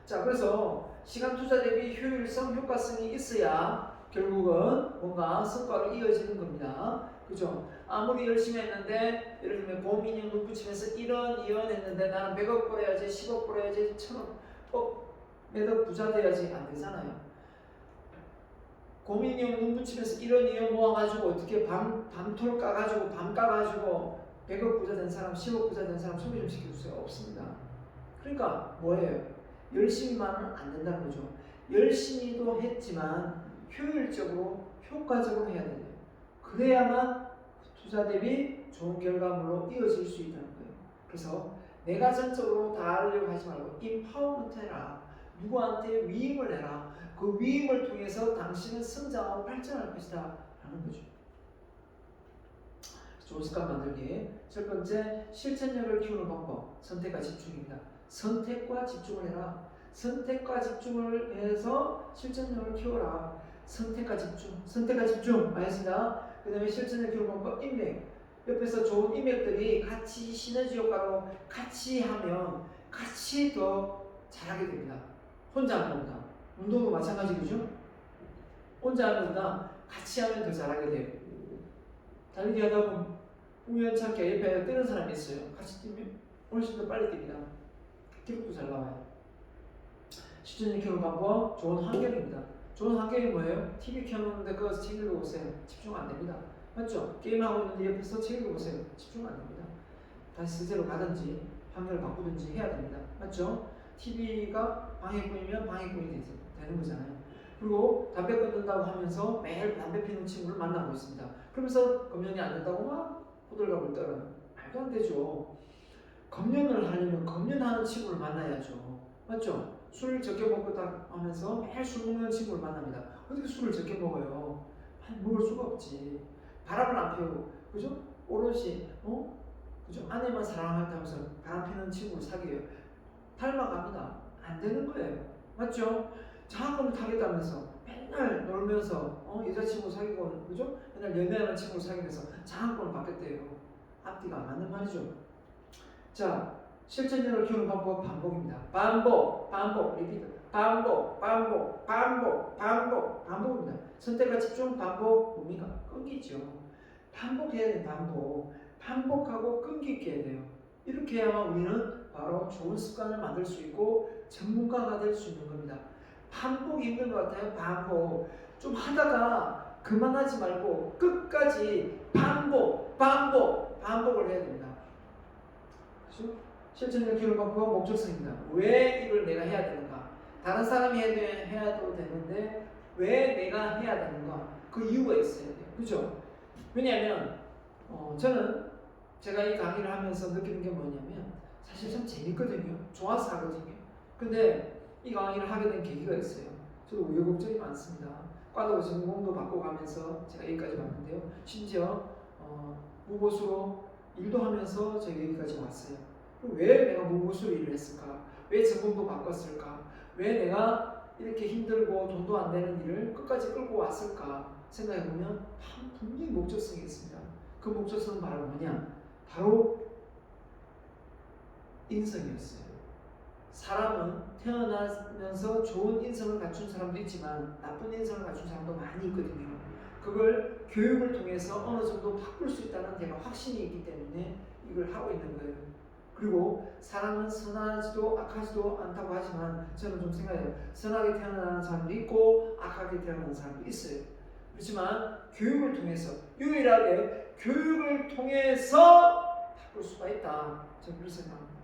자, 그래서 시간 투자 대비 효율성, 효과성이 있어야 결국은 뭔가 성과로 이어지는 겁니다. 그죠? 아무리 열심히 했는데 예를 들면 고민형 눈 붙이면서 1원, 2원 했는데 나는 100억 벌어야지, 10억 벌어야지, 1000억, 매덕 부자 돼야지 안 되잖아요. 고민형 눈 붙이면서 1원, 2원 모아가지고 어떻게 밤톨 까가지고 밤 까가지고 100억 부자 된 사람, 10억 부자 된 사람 소개 좀 시켜주세요. 없습니다. 그러니까 뭐예요? 열심히만은 안 된다는 거죠. 열심히도 했지만 효율적으로 효과적으로 해야 돼요. 그래야만 투자 대비 좋은 결과물로 이어질 수 있다는 거예요. 그래서 내가 전적으로 다 하려고 하지 말고 임파워먼트 해라. 누구한테 위임을 해라. 그 위임을 통해서 당신은 성장하고 발전할 것이다 라는 거죠. 좋은 습관 만들기. 첫 번째, 실천력을 키우는 방법. 선택과 집중입니다. 선택과 집중을 해라. 선택과 집중을 해서 실천력을 키워라. 선택과 집중, 선택과 집중. 알겠습니다. 그 다음에 실천력 키우는 방법, 인맥. 옆에서 좋은 인맥들이 같이 시너지 효과로 같이 하면 같이 더 잘하게 됩니다. 혼자 하는 것보다. 운동도 마찬가지죠. 혼자 하는 것보다 같이 하면 더 잘하게 돼요. 달리기 하다 보면 우연찮게 옆에 뛰는 사람이 있어요. 같이 뛰면 훨씬 더 빨리 뜁니다. 기록도 잘 나와요. 실전 기록 방법 좋은 환경입니다. 좋은 환경이 뭐예요? TV 켜놓는데 거기서 책 읽어보세요. 집중 안 됩니다. 맞죠? 게임하고 있는데 옆에서 책 읽어보세요. 집중 안 됩니다. 다시 스제로 가든지 환경을 바꾸든지 해야 됩니다. 맞죠? TV가 방해꾼이면 방해꾼이 되는 거잖아요. 그리고 담배 끊는다고 하면서 매일 담배 피는 친구를 만나고 있습니다. 그러면서 검연이 안 된다고 막 호들갑을 떨어요. 말도 안 되죠. 검연을 하려면 검연하는 친구를 만나야죠. 맞죠? 술 적게 먹고 딱 하면서 매일 술 먹는 친구를 만납니다. 어떻게 술을 적게 먹어요? 먹을 수가 없지. 바람을 안 피우고, 그죠? 오롯이, 그죠? 아내만 사랑한다면서 바람 피는 친구를 사귀어요. 닮아갑니다. 안 되는 거예요. 맞죠? 장학금을 타겠다면서 맨날 놀면서 여자친구 사귀고, 그죠? 맨날 연애하는 친구 사귀면서 장학금을 받겠대요. 앞뒤가 안 맞는 말이죠. 자, 실천력을 키우는 방법 반복입니다. 반복, 리피트, 반복입니다. 선택과 집중, 반복, 뭡니까? 끊기죠. 반복해야 돼요. 반복하고 끈기 있게 해야 돼요. 이렇게 해야만 우리는 바로 좋은 습관을 만들 수 있고 전문가가 될 수 있는 겁니다. 반복이 있는 것 같아요. 반복. 좀 하다가 그만하지 말고 끝까지 반복을 해야 됩니다. 실천력 키우는 방법은 목적성입니다. 왜 이걸 내가 해야 되는가? 다른 사람이 해도 되는데 왜 내가 해야 되는가? 그 이유가 있어야 돼요. 그죠? 왜냐하면 저는 제가 이 강의를 하면서 느끼는 게 뭐냐면 사실 참 재밌거든요. 좋아서 하거든요. 근데 이 강의를 하게 된 계기가 있어요. 저도 우여곡절이 많습니다. 과도 전공도 바꿔가면서 제가 여기까지 왔는데요. 심지어 무보수로 일도 하면서 제가 여기까지 왔어요. 왜 내가 무보수로 일을 했을까? 왜 전공도 바꿨을까? 왜 내가 이렇게 힘들고 돈도 안 되는 일을 끝까지 끌고 왔을까? 생각해보면 분명히 목적성이 있습니다. 그 목적성은 바로 뭐냐? 바로 인성이었어요. 사람은 태어나면서 좋은 인성을 갖춘 사람도 있지만 나쁜 인성을 갖춘 사람도 많이 있거든요. 그걸 교육을 통해서 어느 정도 바꿀 수 있다는 제가 확신이 있기 때문에 이걸 하고 있는 거예요. 그리고 사람은 선하지도 악하지도 않다고 하지만 저는 좀 생각해요. 선하게 태어나는 사람도 있고 악하게 태어나는 사람도 있어요. 그렇지만 교육을 통해서 유일하게 교육을 통해서 바꿀 수가 있다. 저는 그렇게 생각합니다.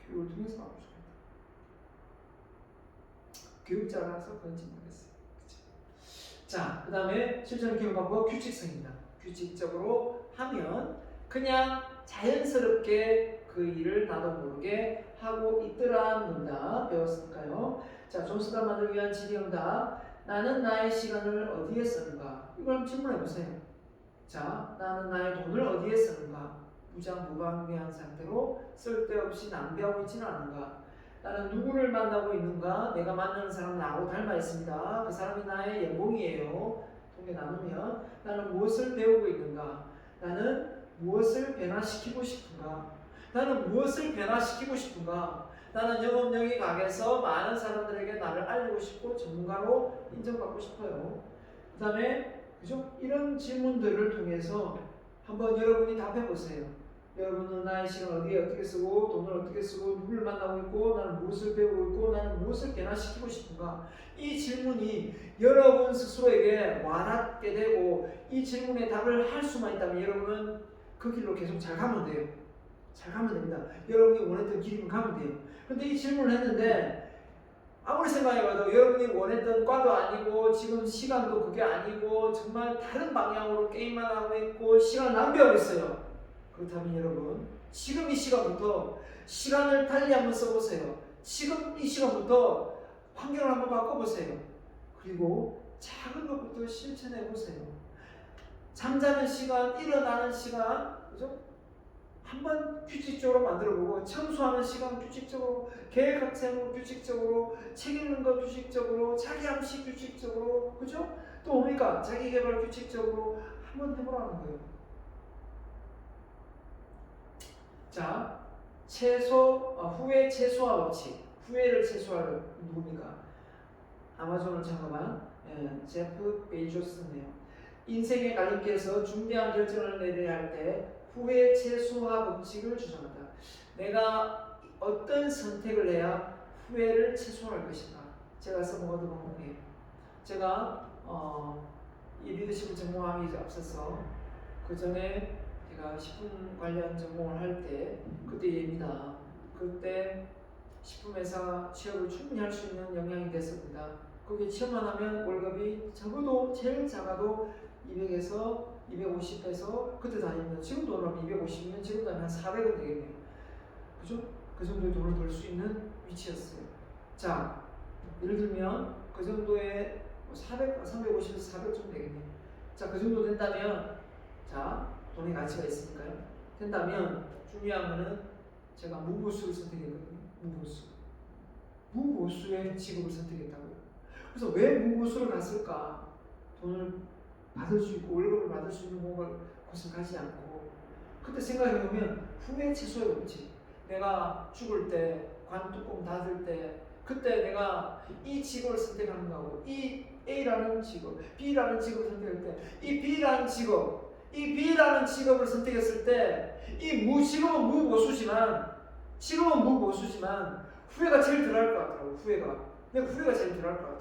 교육을 통해서 바꿀 수가 있다. 교육자라서 그런지 모르겠어요. 그쵸? 자, 그 다음에 실전 교육 방법 규칙성입니다. 규칙적으로 하면 그냥 자연스럽게 그 일을 나도 모르게 하고 있더라는 다 배웠을까요? 자, 좋은 습관 만들기 위한 질의응답. 나는 나의 시간을 어디에 쓰는가? 이걸 한번 질문해 보세요. 자, 나는 나의 돈을 어디에 쓰는가? 무장무방비한 상태로 쓸데없이 낭비하고 있지는 않은가? 나는 누구를 만나고 있는가? 내가 만나는 사람은 나하고 닮아 있습니다. 그 사람이 나의 연봉이에요. 통계 나누면 나는 무엇을 배우고 있는가? 나는 무엇을 변화시키고 싶은가? 나는 무엇을 변화시키고 싶은가? 나는 영업력이 강해서 많은 사람들에게 나를 알리고 싶고 전문가로 인정받고 싶어요. 그 다음에 그죠? 이런 질문들을 통해서 한번 여러분이 답해보세요. 여러분은 나의 시간을 어떻게 쓰고 돈을 어떻게 쓰고 누구를 만나고 있고 나는 무엇을 배우고 있고 나는 무엇을 변화시키고 싶은가? 이 질문이 여러분 스스로에게 와닿게 되고 이 질문에 답을 할 수만 있다면 여러분은 그 길로 계속 잘 가면 돼요. 잘 가면 됩니다. 여러분이 원했던 길이면 가면 돼요. 그런데 이 질문을 했는데 아무리 생각해봐도 여러분이 원했던 과도 아니고 지금 시간도 그게 아니고 정말 다른 방향으로 게임만 하고 있고 시간을 낭비하고 있어요. 그렇다면 여러분 지금 이 시간부터 시간을 달리 한번 써보세요. 지금 이 시간부터 환경을 한번 바꿔보세요. 그리고 작은 것부터 실천해보세요. 잠자는 시간, 일어나는 시간, 그죠? 한번 규칙적으로 만들어보고 청소하는 시간 규칙적으로, 계획학생으로 규칙적으로, 책 읽는 거 규칙적으로, 자기 암시 규칙적으로, 그죠? 또 뭡니까? 자기개발 규칙적으로 한번 해보라는 거예요. 자, 후회 최소화 법칙. 후회를 최소화를 누굽니까? 아마존을 창업한 제프 베이조스네요. 인생의 갈림길에서 중대한 결정을 내려야 할 때 후회 최소화 법칙을 주장한다. 내가 어떤 선택을 해야 후회를 최소화할 것인가? 제가 써먹어둔 방법이에요. 제가 이 리더십을 전공하기 앞서서 그 전에 제가 식품 관련 전공을 할 때 그때 얘기입니다. 그때 식품회사 취업을 충분히 할 수 있는 역량이 됐습니다. 거기에 취업만 하면 월급이 적어도 제일 작아도 200에서 250에서 그때 다니면 지금 돈으로 하면 250이면 지금 다니면 한 400은 되겠네요. 그죠? 그 정도의 돈을 벌 수 있는 위치였어요. 자, 예를 들면 그 정도의 400, 350에서 400 정도 되겠네요. 자, 그 정도 된다면 자, 돈의 가치가 있으니까요. 된다면 중요한 거는 제가 무보수를 선택했거든요. 무보수의 직업을 선택했다고요. 그래서 왜 무보수를 갔을까? 돈을 받을 수 있고 월급을 받을 수 있는 곳을 가지 않고 그때 생각해보면 후회 최소의 법칙. 내가 죽을 때 관뚜껑 닫을 때 그때 내가 이 직업을 선택하는 거고 이 A라는 직업, B라는 직업을 선택할 때 이 B라는 직업을 선택했을 때 이 직업은 무보수지만 후회가 제일 덜할 것 같더라고. 내가 후회가 제일 덜할 것 같아요.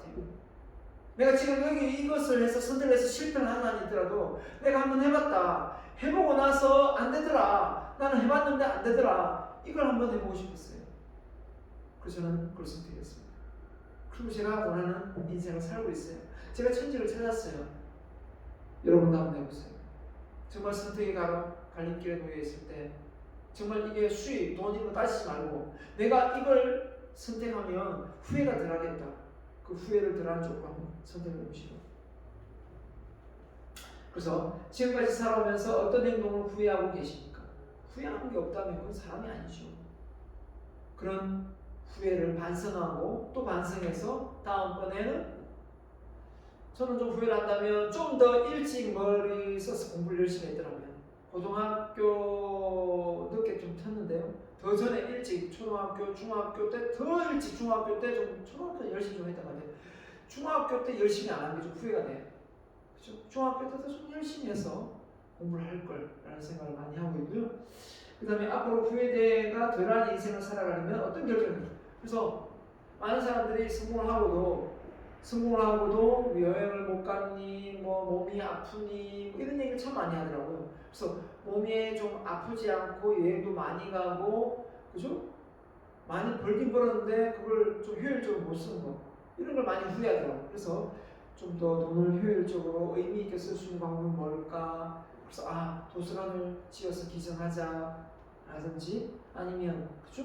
내가 지금 여기 이것을 해서 선택을 해서 실패를 하나 있더라도 내가 한번 해봤다. 해보고 나서 안 되더라. 나는 해봤는데 안 되더라. 이걸 한번 해보고 싶었어요. 그래서 저는 그걸 선택했습니다. 그리고 제가 원하는 인생을 살고 있어요. 제가 천직을 찾았어요. 여러분도 한번 해보세요. 정말 선택의 갈림길에 놓여 있을 때 정말 이게 수입, 돈 이런 거 따지지 말고 내가 이걸 선택하면 후회가 덜하겠다. 그 후회를 덜한 쪽으로 한번 선택해 보시고. 그래서 지금까지 살아오면서 어떤 행동을 후회하고 계십니까? 후회하는 게 없다면 그건 사람이 아니죠. 그런 후회를 반성하고 또 반성해서 다음번에는 저는 좀 후회를 한다면 좀 더 일찍 머리 써서 공부를 열심히 했더라고요. 고등학교 늦게 좀 텄는데요. 더 전에 일찍 초등학교, 중학교 때 더 일찍 중학교 때 좀 초등학교 열심히 좀 했단 말이에요. 중학교 때 열심히 안 한 게 좀 후회가 돼요. 그렇죠? 중학교 때도 좀 열심히 해서 공부를 할 걸라는 생각을 많이 하고 있고요. 그 다음에 앞으로 후회가 덜한 인생을 살아가려면 어떤 결정을 그래서 많은 사람들이 성공을 하고도 여행을 못 갔니, 뭐 몸이 아프니 뭐 이런 얘기를 참 많이 하더라고요. 그래서 몸이 좀 아프지 않고 여행도 많이 가고 그죠? 많이 벌긴 벌었는데 그걸 좀 효율적으로 못 쓰는 거 이런 걸 많이 후회하더라고요. 그래서 좀 더 돈을 효율적으로 의미 있게 쓸 수 있는 방법은 뭘까? 그래서 도서관을 지어서 기증하자 라든지 아니면 그죠?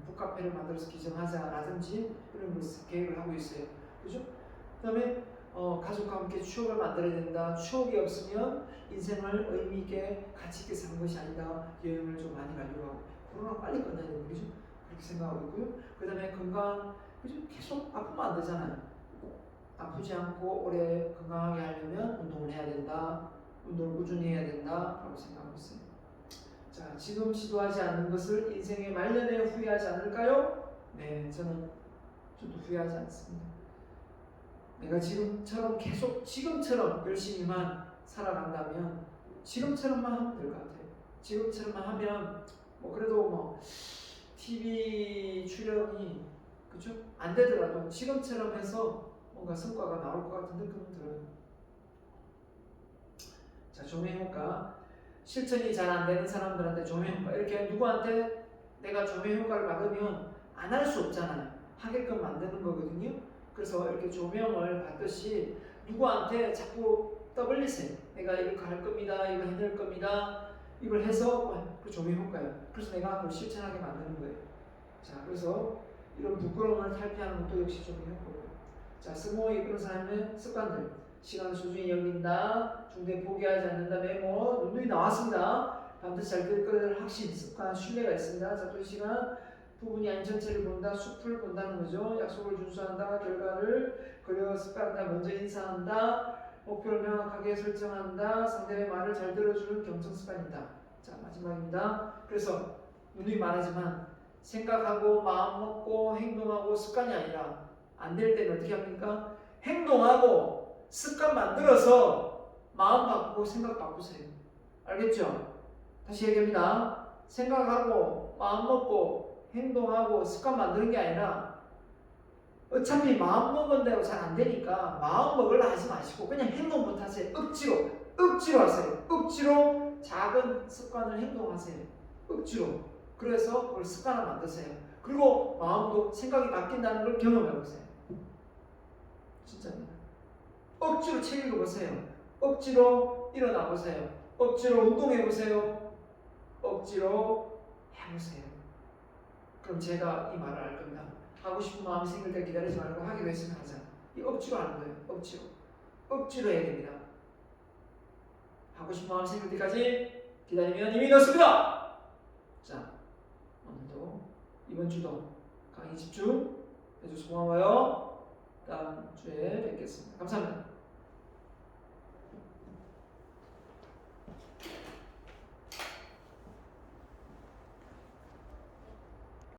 북카페를 만들어서 기증하자 라든지 이런 걸 계획을 하고 있어요. 그죠? 그 다음에 가족과 함께 추억을 만들어야 된다. 추억이 없으면 인생을 의미 있게 가치 있게 사는 것이 아니다. 여행을 좀 많이 가려고 하고 코로나 빨리 끝나야 되는 거죠. 그렇게 생각하고 있고요. 그 다음에 건강, 그죠? 계속 아프면 안 되잖아요. 아프지 않고 오래 건강하게 하려면 운동을 해야 된다. 운동을 꾸준히 해야 된다. 라고 생각하고 있어요. 자, 지금 시도하지 않는 것을 인생의 말년에 후회하지 않을까요? 네, 저도 후회하지 않습니다. 내가 지금처럼 열심히만 살아간다면 지금처럼만 하면 될 것 같아요. 지금처럼만 하면 그래도 TV 출연이 그죠? 안 되더라도 지금처럼 해서 뭔가 성과가 나올 것 같은 느낌은 들어요. 자, 조명효과 실천이 잘 안 되는 사람들한테 조명효과 이렇게 누구한테 내가 조명효과를 받으면 안 할 수 없잖아요. 하게끔 만드는 거거든요. 그래서 이렇게 조명을 받듯이 누구한테 자꾸 떠벌리세요. 내가 이렇게 할 겁니다. 이거 해낼 겁니다. 이걸 해서 그 조명효과예요. 그래서 내가 그걸 실천하게 만드는 거예요. 자, 그래서 이런 부끄러움을 탈피하는 것도 역시 조명효과고요. 자, 스모이 이끄는 사람의 습관들. 시간을 소중히 여긴다. 중대 포기하지 않는다. 메모. 눈이 나왔습니다. 반드시 잘 될 거를 확신, 습관, 신뢰가 있습니다. 자, 또 이 시간 부분이 아닌 전체를 본다. 숲을 본다는 거죠. 약속을 준수한다. 결과를 그려 습관한다. 먼저 인사한다. 목표를 명확하게 설정한다. 상대의 말을 잘 들어주는 경청 습관이다. 자, 마지막입니다. 그래서 눈이 말하지만 생각하고 마음 먹고 행동하고 습관이 아니라 안 될 때는 어떻게 합니까? 행동하고 습관 만들어서 마음 바꾸고 생각 바꾸세요. 알겠죠? 다시 얘기합니다. 생각하고 마음 먹고 행동하고 습관 만드는 게 아니라 어차피 마음 먹은 대로 잘 안 되니까 마음 먹으려 하지 마시고 그냥 행동부터 하세요. 억지로 하세요. 억지로 작은 습관을 행동하세요. 억지로. 그래서 그걸 습관을 만드세요. 그리고 마음도 생각이 바뀐다는 걸 경험해 보세요. 진짜입니다. 억지로 책 읽어보세요. 억지로 일어나 보세요. 억지로 운동해 보세요. 억지로 해보세요. 그럼 제가 이 말을 알 겁니다. 하고 싶은 마음이 생길 때 기다리지 말고 하기로 했으면 하자. 이 억지로 하는 거예요. 억지로 해야 됩니다. 하고 싶은 마음이 생길 때까지 기다리면 이미 늦습니다. 자, 오늘도 이번 주도 강의 집중 해주셔서 고마워요. 다음 주에 뵙겠습니다. 감사합니다.